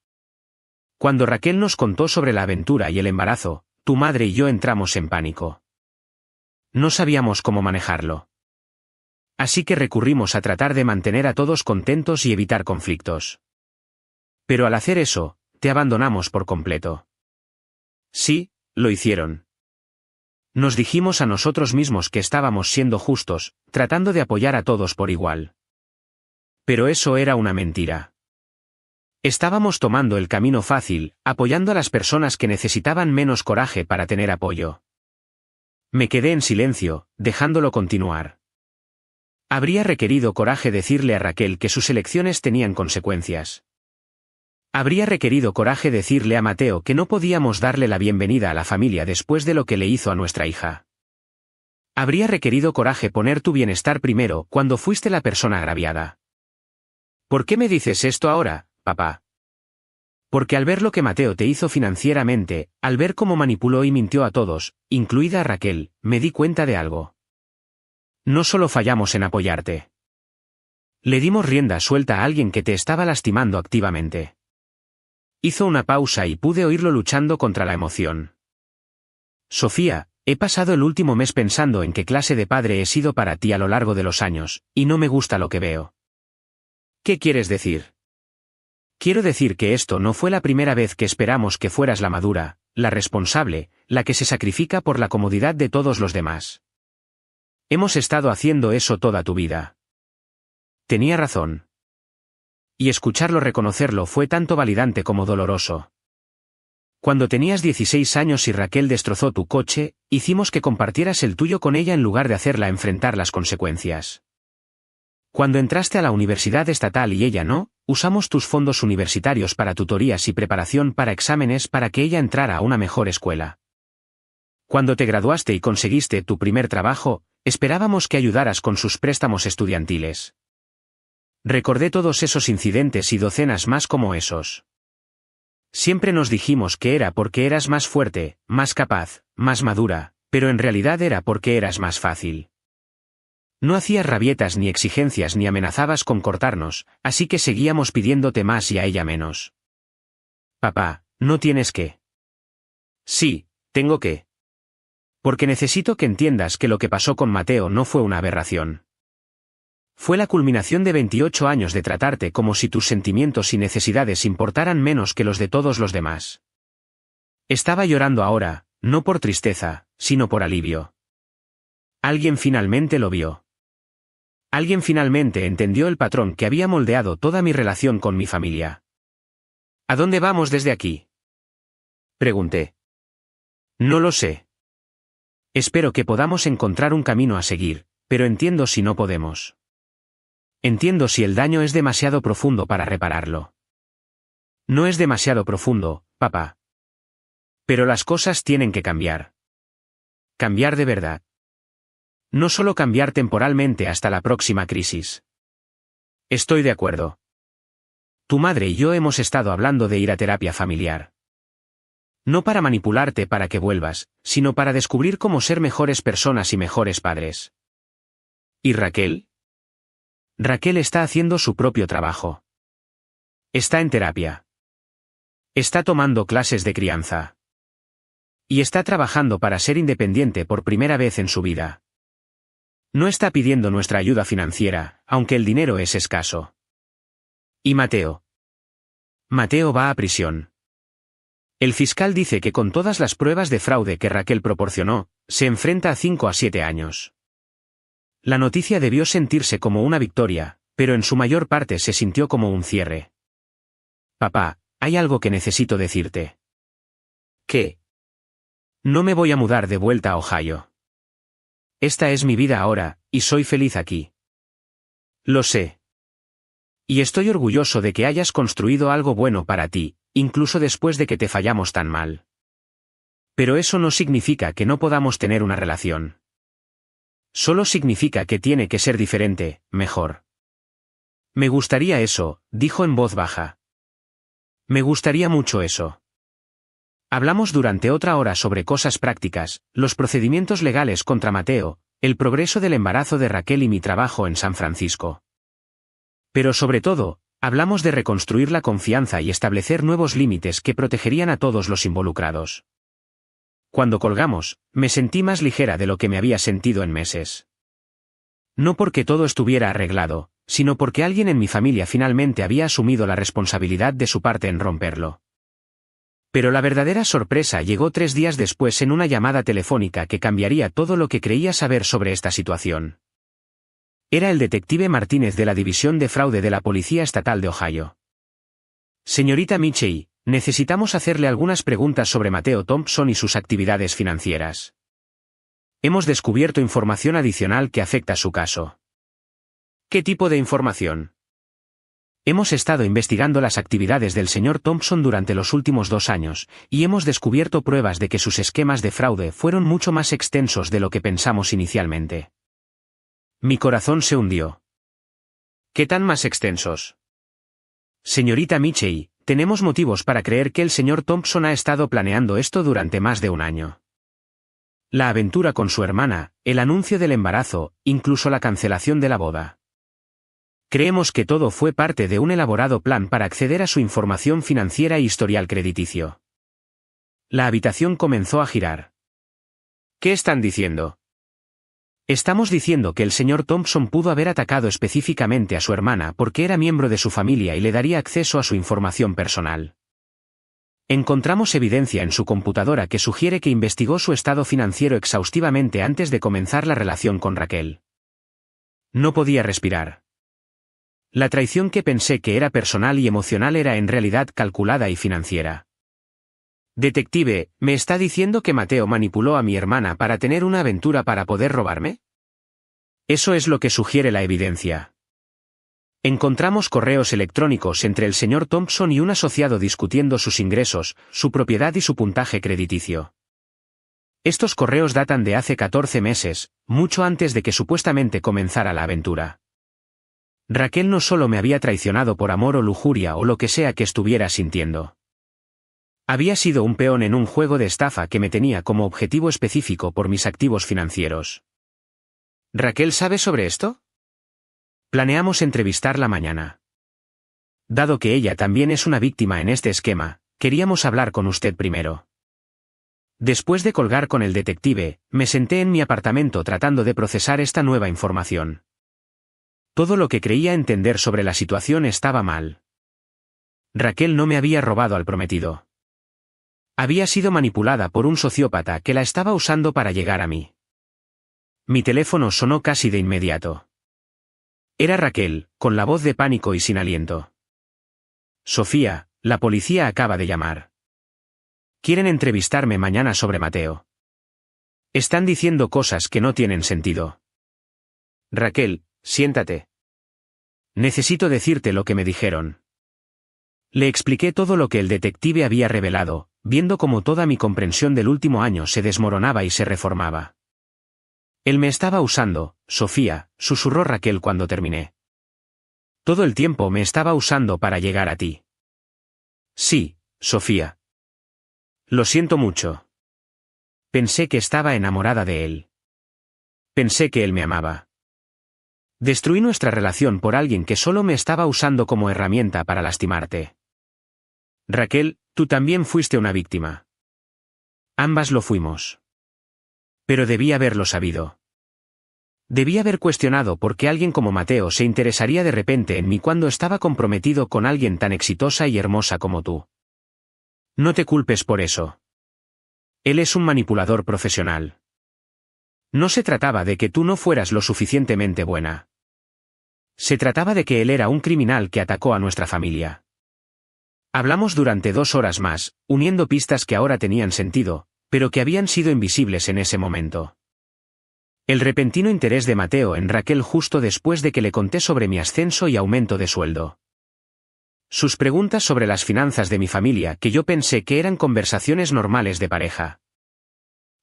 Cuando Raquel nos contó sobre la aventura y el embarazo, tu madre y yo entramos en pánico. No sabíamos cómo manejarlo. Así que recurrimos a tratar de mantener a todos contentos y evitar conflictos. Pero al hacer eso, te abandonamos por completo. Sí, lo hicieron. Nos dijimos a nosotros mismos que estábamos siendo justos, tratando de apoyar a todos por igual. Pero eso era una mentira. Estábamos tomando el camino fácil, apoyando a las personas que necesitaban menos coraje para tener apoyo. Me quedé en silencio, dejándolo continuar. Habría requerido coraje decirle a Raquel que sus elecciones tenían consecuencias. Habría requerido coraje decirle a Mateo que no podíamos darle la bienvenida a la familia después de lo que le hizo a nuestra hija. Habría requerido coraje poner tu bienestar primero cuando fuiste la persona agraviada. ¿Por qué me dices esto ahora, papá? Porque al ver lo que Mateo te hizo financieramente, al ver cómo manipuló y mintió a todos, incluida a Raquel, me di cuenta de algo. No solo fallamos en apoyarte. Le dimos rienda suelta a alguien que te estaba lastimando activamente. Hizo una pausa y pude oírlo luchando contra la emoción. Sofía, he pasado el último mes pensando en qué clase de padre he sido para ti a lo largo de los años, y no me gusta lo que veo. ¿Qué quieres decir? Quiero decir que esto no fue la primera vez que esperamos que fueras la madura, la responsable, la que se sacrifica por la comodidad de todos los demás. Hemos estado haciendo eso toda tu vida. Tenía razón. Y escucharlo reconocerlo fue tanto validante como doloroso. Cuando tenías 16 años y Raquel destrozó tu coche, hicimos que compartieras el tuyo con ella en lugar de hacerla enfrentar las consecuencias. Cuando entraste a la universidad estatal y ella no, usamos tus fondos universitarios para tutorías y preparación para exámenes para que ella entrara a una mejor escuela. Cuando te graduaste y conseguiste tu primer trabajo, esperábamos que ayudaras con sus préstamos estudiantiles. Recordé todos esos incidentes y docenas más como esos. Siempre nos dijimos que era porque eras más fuerte, más capaz, más madura, pero en realidad era porque eras más fácil. No hacías rabietas ni exigencias ni amenazabas con cortarnos, así que seguíamos pidiéndote más y a ella menos. Papá, no tienes que. Sí, tengo que. Porque necesito que entiendas que lo que pasó con Mateo no fue una aberración. Fue la culminación de 28 años de tratarte como si tus sentimientos y necesidades importaran menos que los de todos los demás. Estaba llorando ahora, no por tristeza, sino por alivio. Alguien finalmente lo vio. Alguien finalmente entendió el patrón que había moldeado toda mi relación con mi familia. ¿A dónde vamos desde aquí? Pregunté. No lo sé. Espero que podamos encontrar un camino a seguir, pero entiendo si no podemos. Entiendo si el daño es demasiado profundo para repararlo. No es demasiado profundo, papá. Pero las cosas tienen que cambiar. Cambiar de verdad. No solo cambiar temporalmente hasta la próxima crisis. Estoy de acuerdo. Tu madre y yo hemos estado hablando de ir a terapia familiar. No para manipularte para que vuelvas, sino para descubrir cómo ser mejores personas y mejores padres. ¿Y Raquel? Raquel está haciendo su propio trabajo. Está en terapia. Está tomando clases de crianza. Y está trabajando para ser independiente por primera vez en su vida. No está pidiendo nuestra ayuda financiera, aunque el dinero es escaso. ¿Y Mateo? Mateo va a prisión. El fiscal dice que con todas las pruebas de fraude que Raquel proporcionó, se enfrenta a 5 a 7 años. La noticia debió sentirse como una victoria, pero en su mayor parte se sintió como un cierre. Papá, hay algo que necesito decirte. ¿Qué? No me voy a mudar de vuelta a Ohio. Esta es mi vida ahora, y soy feliz aquí. Lo sé. Y estoy orgulloso de que hayas construido algo bueno para ti, incluso después de que te fallamos tan mal. Pero eso no significa que no podamos tener una relación. Solo significa que tiene que ser diferente, mejor. Me gustaría eso, dijo en voz baja. Me gustaría mucho eso. Hablamos durante otra hora sobre cosas prácticas, los procedimientos legales contra Mateo, el progreso del embarazo de Raquel y mi trabajo en San Francisco. Pero sobre todo, hablamos de reconstruir la confianza y establecer nuevos límites que protegerían a todos los involucrados. Cuando colgamos, me sentí más ligera de lo que me había sentido en meses. No porque todo estuviera arreglado, sino porque alguien en mi familia finalmente había asumido la responsabilidad de su parte en romperlo. Pero la verdadera sorpresa llegó 3 días después en una llamada telefónica que cambiaría todo lo que creía saber sobre esta situación. Era el detective Martínez de la División de Fraude de la Policía Estatal de Ohio. Señorita Michey, necesitamos hacerle algunas preguntas sobre Mateo Thompson y sus actividades financieras. Hemos descubierto información adicional que afecta su caso. ¿Qué tipo de información? Hemos estado investigando las actividades del señor Thompson durante los últimos 2 años, y hemos descubierto pruebas de que sus esquemas de fraude fueron mucho más extensos de lo que pensamos inicialmente. Mi corazón se hundió. ¿Qué tan más extensos? Señorita Michey, tenemos motivos para creer que el señor Thompson ha estado planeando esto durante más de 1 año. La aventura con su hermana, el anuncio del embarazo, incluso la cancelación de la boda. Creemos que todo fue parte de un elaborado plan para acceder a su información financiera e historial crediticio. La habitación comenzó a girar. ¿Qué están diciendo? Estamos diciendo que el señor Thompson pudo haber atacado específicamente a su hermana porque era miembro de su familia y le daría acceso a su información personal. Encontramos evidencia en su computadora que sugiere que investigó su estado financiero exhaustivamente antes de comenzar la relación con Raquel. No podía respirar. La traición que pensé que era personal y emocional era en realidad calculada y financiera. Detective, ¿me está diciendo que Mateo manipuló a mi hermana para tener una aventura para poder robarme? Eso es lo que sugiere la evidencia. Encontramos correos electrónicos entre el señor Thompson y un asociado discutiendo sus ingresos, su propiedad y su puntaje crediticio. Estos correos datan de hace 14 meses, mucho antes de que supuestamente comenzara la aventura. Raquel no solo me había traicionado por amor o lujuria o lo que sea que estuviera sintiendo. Había sido un peón en un juego de estafa que me tenía como objetivo específico por mis activos financieros. ¿Raquel sabe sobre esto? Planeamos entrevistarla mañana. Dado que ella también es una víctima en este esquema, queríamos hablar con usted primero. Después de colgar con el detective, me senté en mi apartamento tratando de procesar esta nueva información. Todo lo que creía entender sobre la situación estaba mal. Raquel no me había robado al prometido. Había sido manipulada por un sociópata que la estaba usando para llegar a mí. Mi teléfono sonó casi de inmediato. Era Raquel, con la voz de pánico y sin aliento. Sofía, la policía acaba de llamar. Quieren entrevistarme mañana sobre Mateo. Están diciendo cosas que no tienen sentido. Raquel, siéntate. Necesito decirte lo que me dijeron. Le expliqué todo lo que el detective había revelado, viendo cómo toda mi comprensión del último año se desmoronaba y se reformaba. Él me estaba usando, Sofía, susurró Raquel cuando terminé. Todo el tiempo me estaba usando para llegar a ti. Sí, Sofía. Lo siento mucho. Pensé que estaba enamorada de él. Pensé que él me amaba. Destruí nuestra relación por alguien que solo me estaba usando como herramienta para lastimarte. Raquel, tú también fuiste una víctima. Ambas lo fuimos. Pero debí haberlo sabido. Debí haber cuestionado por qué alguien como Mateo se interesaría de repente en mí cuando estaba comprometido con alguien tan exitosa y hermosa como tú. No te culpes por eso. Él es un manipulador profesional. No se trataba de que tú no fueras lo suficientemente buena. Se trataba de que él era un criminal que atacó a nuestra familia. Hablamos durante 2 horas más, uniendo pistas que ahora tenían sentido, pero que habían sido invisibles en ese momento. El repentino interés de Mateo en Raquel justo después de que le conté sobre mi ascenso y aumento de sueldo. Sus preguntas sobre las finanzas de mi familia que yo pensé que eran conversaciones normales de pareja.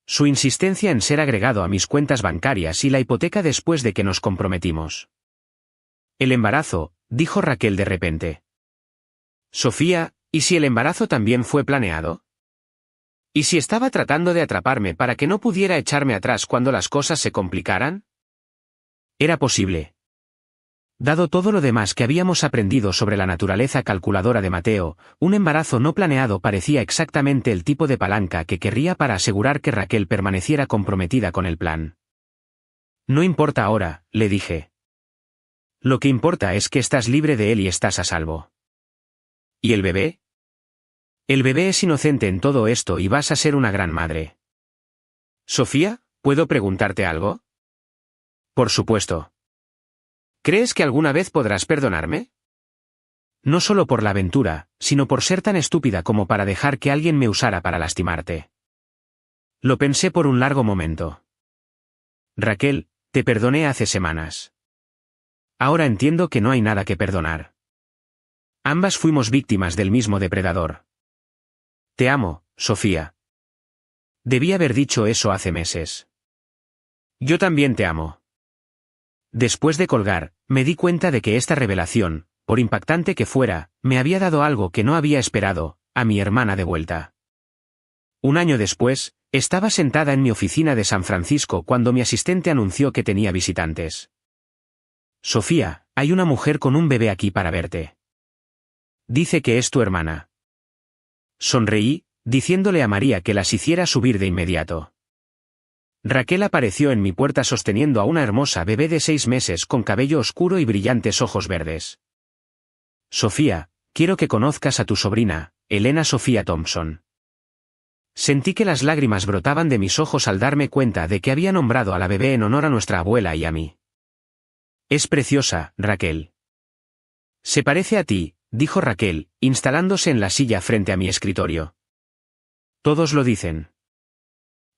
Su insistencia en ser agregado a mis cuentas bancarias y la hipoteca después de que nos comprometimos. El embarazo, dijo Raquel de repente. Sofía, ¿y si el embarazo también fue planeado? ¿Y si estaba tratando de atraparme para que no pudiera echarme atrás cuando las cosas se complicaran? Era posible. Dado todo lo demás que habíamos aprendido sobre la naturaleza calculadora de Mateo, un embarazo no planeado parecía exactamente el tipo de palanca que querría para asegurar que Raquel permaneciera comprometida con el plan. No importa ahora, le dije. Lo que importa es que estás libre de él y estás a salvo. ¿Y el bebé? El bebé es inocente en todo esto y vas a ser una gran madre. Sofía, ¿puedo preguntarte algo? Por supuesto. ¿Crees que alguna vez podrás perdonarme? No solo por la aventura, sino por ser tan estúpida como para dejar que alguien me usara para lastimarte. Lo pensé por un largo momento. Raquel, te perdoné hace semanas. Ahora entiendo que no hay nada que perdonar. Ambas fuimos víctimas del mismo depredador. Te amo, Sofía. Debí haber dicho eso hace meses. Yo también te amo. Después de colgar, me di cuenta de que esta revelación, por impactante que fuera, me había dado algo que no había esperado, a mi hermana de vuelta. Un año después, estaba sentada en mi oficina de San Francisco cuando mi asistente anunció que tenía visitantes. Sofía, hay una mujer con un bebé aquí para verte. Dice que es tu hermana. Sonreí, diciéndole a María que las hiciera subir de inmediato. Raquel apareció en mi puerta sosteniendo a una hermosa bebé de 6 meses con cabello oscuro y brillantes ojos verdes. Sofía, quiero que conozcas a tu sobrina, Elena Sofía Thompson. Sentí que las lágrimas brotaban de mis ojos al darme cuenta de que había nombrado a la bebé en honor a nuestra abuela y a mí. Es preciosa, Raquel. Se parece a ti, dijo Raquel, instalándose en la silla frente a mi escritorio. Todos lo dicen.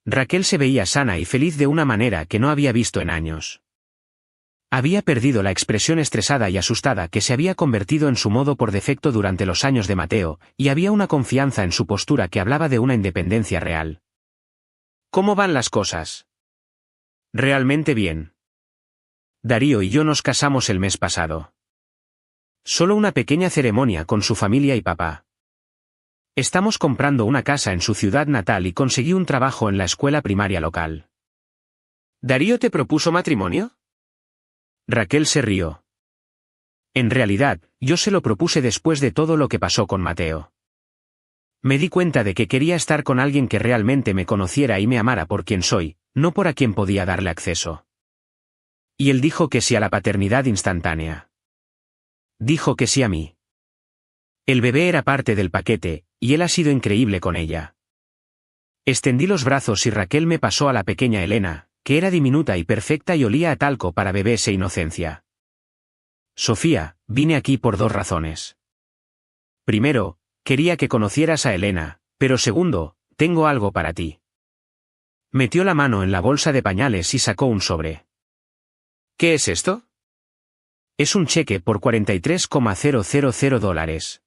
Raquel se veía sana y feliz de una manera que no había visto en años. Había perdido la expresión estresada y asustada que se había convertido en su modo por defecto durante los años de Mateo, y había una confianza en su postura que hablaba de una independencia real. ¿Cómo van las cosas? Realmente bien. Darío y yo nos casamos el mes pasado. Solo una pequeña ceremonia con su familia y papá. Estamos comprando una casa en su ciudad natal y conseguí un trabajo en la escuela primaria local. ¿Darío te propuso matrimonio? Raquel se rió. En realidad, yo se lo propuse después de todo lo que pasó con Mateo. Me di cuenta de que quería estar con alguien que realmente me conociera y me amara por quien soy, no por a quien podía darle acceso. Y él dijo que sí a la paternidad instantánea. Dijo que sí a mí. El bebé era parte del paquete, y él ha sido increíble con ella. Extendí los brazos y Raquel me pasó a la pequeña Elena, que era diminuta y perfecta y olía a talco para bebés e inocencia. Sofía, vine aquí por 2 razones. Primero, quería que conocieras a Elena, pero segundo, tengo algo para ti. Metió la mano en la bolsa de pañales y sacó un sobre. ¿Qué es esto? Es un cheque por $43,000.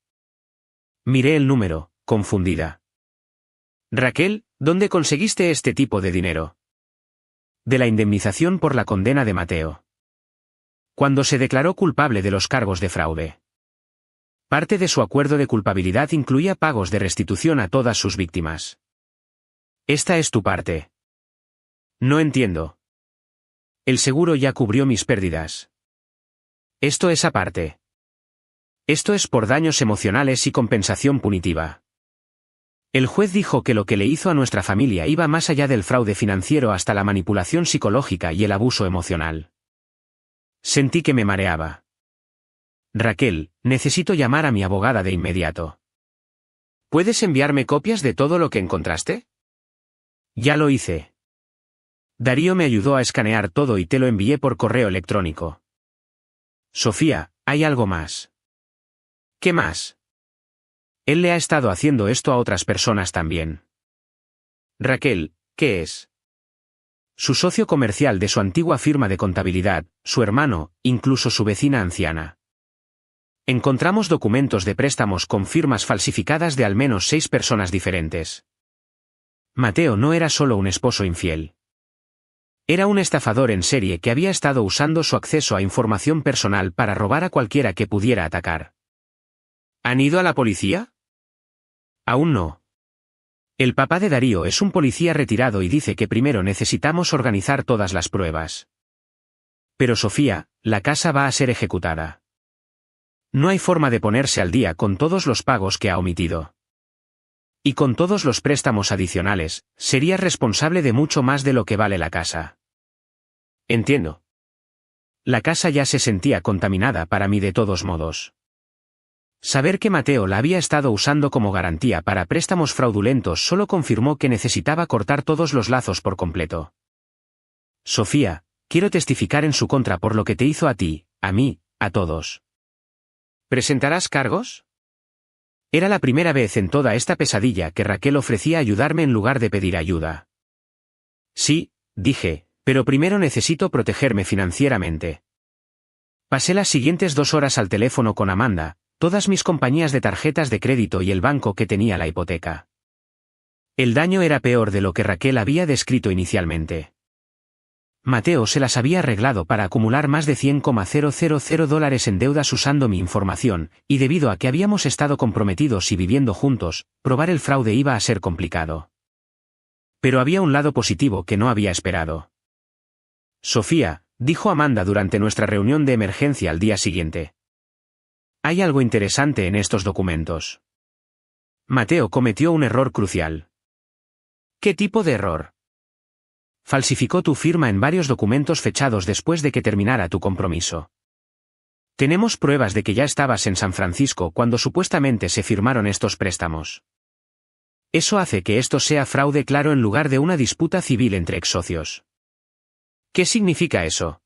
Miré el número, confundida. Raquel, ¿dónde conseguiste este tipo de dinero? De la indemnización por la condena de Mateo. Cuando se declaró culpable de los cargos de fraude. Parte de su acuerdo de culpabilidad incluía pagos de restitución a todas sus víctimas. Esta es tu parte. No entiendo. El seguro ya cubrió mis pérdidas. Esto es aparte. Esto es por daños emocionales y compensación punitiva. El juez dijo que lo que le hizo a nuestra familia iba más allá del fraude financiero hasta la manipulación psicológica y el abuso emocional. Sentí que me mareaba. Raquel, necesito llamar a mi abogada de inmediato. ¿Puedes enviarme copias de todo lo que encontraste? Ya lo hice. Darío me ayudó a escanear todo y te lo envié por correo electrónico. Sofía, hay algo más. ¿Qué más? Él le ha estado haciendo esto a otras personas también. Raquel, ¿qué es? Su socio comercial de su antigua firma de contabilidad, su hermano, incluso su vecina anciana. Encontramos documentos de préstamos con firmas falsificadas de al menos 6 personas diferentes. Mateo no era solo un esposo infiel. Era un estafador en serie que había estado usando su acceso a información personal para robar a cualquiera que pudiera atacar. ¿Han ido a la policía? Aún no. El papá de Darío es un policía retirado y dice que primero necesitamos organizar todas las pruebas. Pero Sofía, la casa va a ser ejecutada. No hay forma de ponerse al día con todos los pagos que ha omitido. Y con todos los préstamos adicionales, sería responsable de mucho más de lo que vale la casa. Entiendo. La casa ya se sentía contaminada para mí de todos modos. Saber que Mateo la había estado usando como garantía para préstamos fraudulentos solo confirmó que necesitaba cortar todos los lazos por completo. Sofía, quiero testificar en su contra por lo que te hizo a ti, a mí, a todos. ¿Presentarás cargos? Era la primera vez en toda esta pesadilla que Raquel ofrecía ayudarme en lugar de pedir ayuda. Sí, dije, pero primero necesito protegerme financieramente. Pasé las siguientes 2 horas al teléfono con Amanda, todas mis compañías de tarjetas de crédito y el banco que tenía la hipoteca. El daño era peor de lo que Raquel había descrito inicialmente. Mateo se las había arreglado para acumular más de $100,000 en deudas usando mi información, y debido a que habíamos estado comprometidos y viviendo juntos, probar el fraude iba a ser complicado. Pero había un lado positivo que no había esperado. Sofía, dijo Amanda durante nuestra reunión de emergencia al día siguiente. Hay algo interesante en estos documentos. Mateo cometió un error crucial. ¿Qué tipo de error? Falsificó tu firma en varios documentos fechados después de que terminara tu compromiso. Tenemos pruebas de que ya estabas en San Francisco cuando supuestamente se firmaron estos préstamos. Eso hace que esto sea fraude claro en lugar de una disputa civil entre ex socios. ¿Qué significa eso?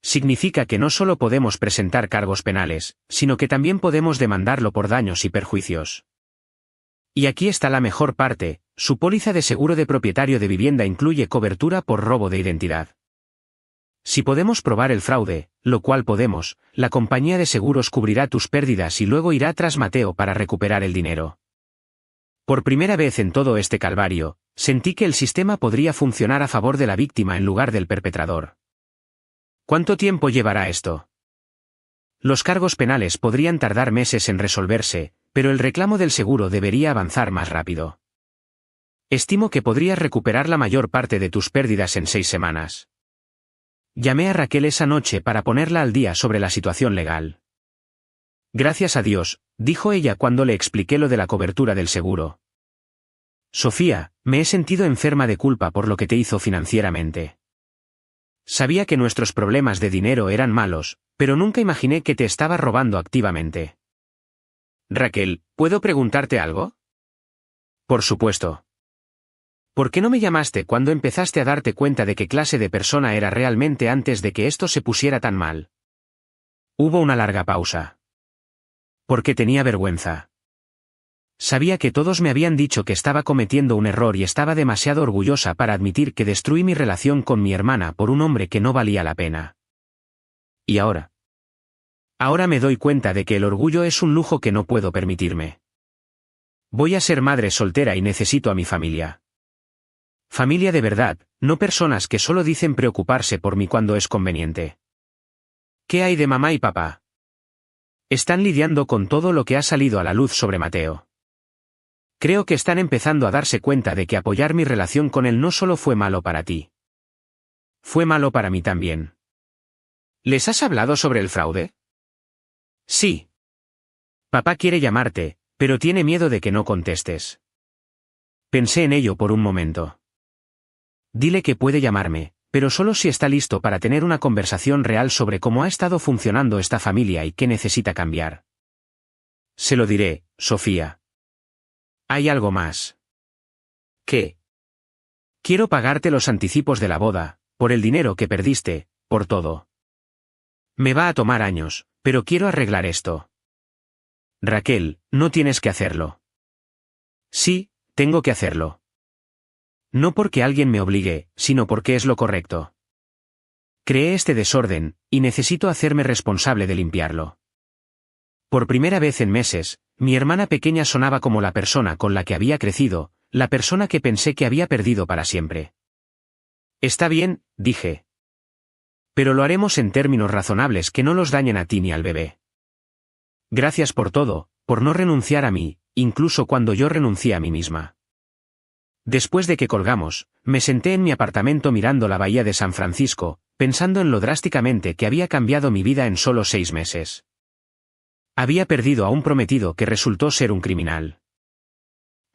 Significa que no solo podemos presentar cargos penales, sino que también podemos demandarlo por daños y perjuicios. Y aquí está la mejor parte, su póliza de seguro de propietario de vivienda incluye cobertura por robo de identidad. Si podemos probar el fraude, lo cual podemos, la compañía de seguros cubrirá tus pérdidas y luego irá tras Mateo para recuperar el dinero. Por primera vez en todo este calvario, Sentí que el sistema podría funcionar a favor de la víctima en lugar del perpetrador. ¿Cuánto tiempo llevará esto? Los cargos penales podrían tardar meses en resolverse, pero el reclamo del seguro debería avanzar más rápido. Estimo que podrías recuperar la mayor parte de tus pérdidas en 6 semanas. Llamé a Raquel esa noche para ponerla al día sobre la situación legal. Gracias a Dios, dijo ella cuando le expliqué lo de la cobertura del seguro. Sofía, me he sentido enferma de culpa por lo que te hizo financieramente. Sabía que nuestros problemas de dinero eran malos, pero nunca imaginé que te estaba robando activamente. Raquel, ¿puedo preguntarte algo? Por supuesto. ¿Por qué no me llamaste cuando empezaste a darte cuenta de qué clase de persona era realmente antes de que esto se pusiera tan mal? Hubo una larga pausa. Porque tenía vergüenza. Sabía que todos me habían dicho que estaba cometiendo un error y estaba demasiado orgullosa para admitir que destruí mi relación con mi hermana por un hombre que no valía la pena. ¿Y ahora? Ahora me doy cuenta de que el orgullo es un lujo que no puedo permitirme. Voy a ser madre soltera y necesito a mi familia. Familia de verdad, no personas que solo dicen preocuparse por mí cuando es conveniente. ¿Qué hay de mamá y papá? Están lidiando con todo lo que ha salido a la luz sobre Mateo. Creo que están empezando a darse cuenta de que apoyar mi relación con él no solo fue malo para ti. Fue malo para mí también. ¿Les has hablado sobre el fraude? Sí. Papá quiere llamarte, pero tiene miedo de que no contestes. Pensé en ello por un momento. Dile que puede llamarme, pero solo si está listo para tener una conversación real sobre cómo ha estado funcionando esta familia y qué necesita cambiar. Se lo diré, Sofía. Hay algo más. ¿Qué? Quiero pagarte los anticipos de la boda, por el dinero que perdiste, por todo. Me va a tomar años, pero quiero arreglar esto. Raquel, no tienes que hacerlo. Sí, tengo que hacerlo. No porque alguien me obligue, sino porque es lo correcto. Creé este desorden, y necesito hacerme responsable de limpiarlo. Por primera vez en meses, mi hermana pequeña sonaba como la persona con la que había crecido, la persona que pensé que había perdido para siempre. Está bien, dije. Pero lo haremos en términos razonables que no los dañen a ti ni al bebé. Gracias por todo, por no renunciar a mí, incluso cuando yo renuncié a mí misma. Después de que colgamos, me senté en mi apartamento mirando la bahía de San Francisco, pensando en lo drásticamente que había cambiado mi vida en solo 6 meses. Había perdido a un prometido que resultó ser un criminal.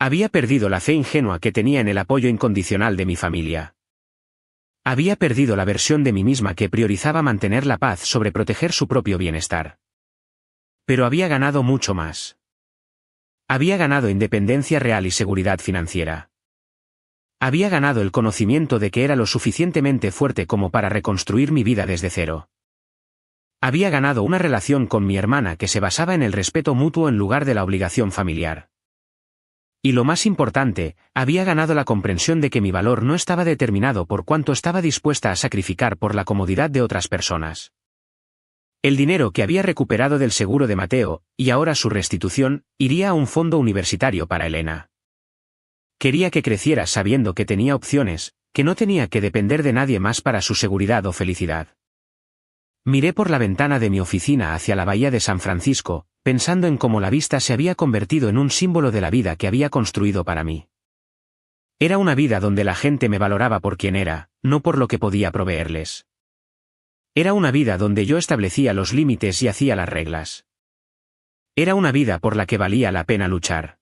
Había perdido la fe ingenua que tenía en el apoyo incondicional de mi familia. Había perdido la versión de mí misma que priorizaba mantener la paz sobre proteger su propio bienestar. Pero había ganado mucho más. Había ganado independencia real y seguridad financiera. Había ganado el conocimiento de que era lo suficientemente fuerte como para reconstruir mi vida desde cero. Había ganado una relación con mi hermana que se basaba en el respeto mutuo en lugar de la obligación familiar. Y lo más importante, había ganado la comprensión de que mi valor no estaba determinado por cuánto estaba dispuesta a sacrificar por la comodidad de otras personas. El dinero que había recuperado del seguro de Mateo, y ahora su restitución, iría a un fondo universitario para Elena. Quería que creciera sabiendo que tenía opciones, que no tenía que depender de nadie más para su seguridad o felicidad. Miré por la ventana de mi oficina hacia la bahía de San Francisco, pensando en cómo la vista se había convertido en un símbolo de la vida que había construido para mí. Era una vida donde la gente me valoraba por quien era, no por lo que podía proveerles. Era una vida donde yo establecía los límites y hacía las reglas. Era una vida por la que valía la pena luchar.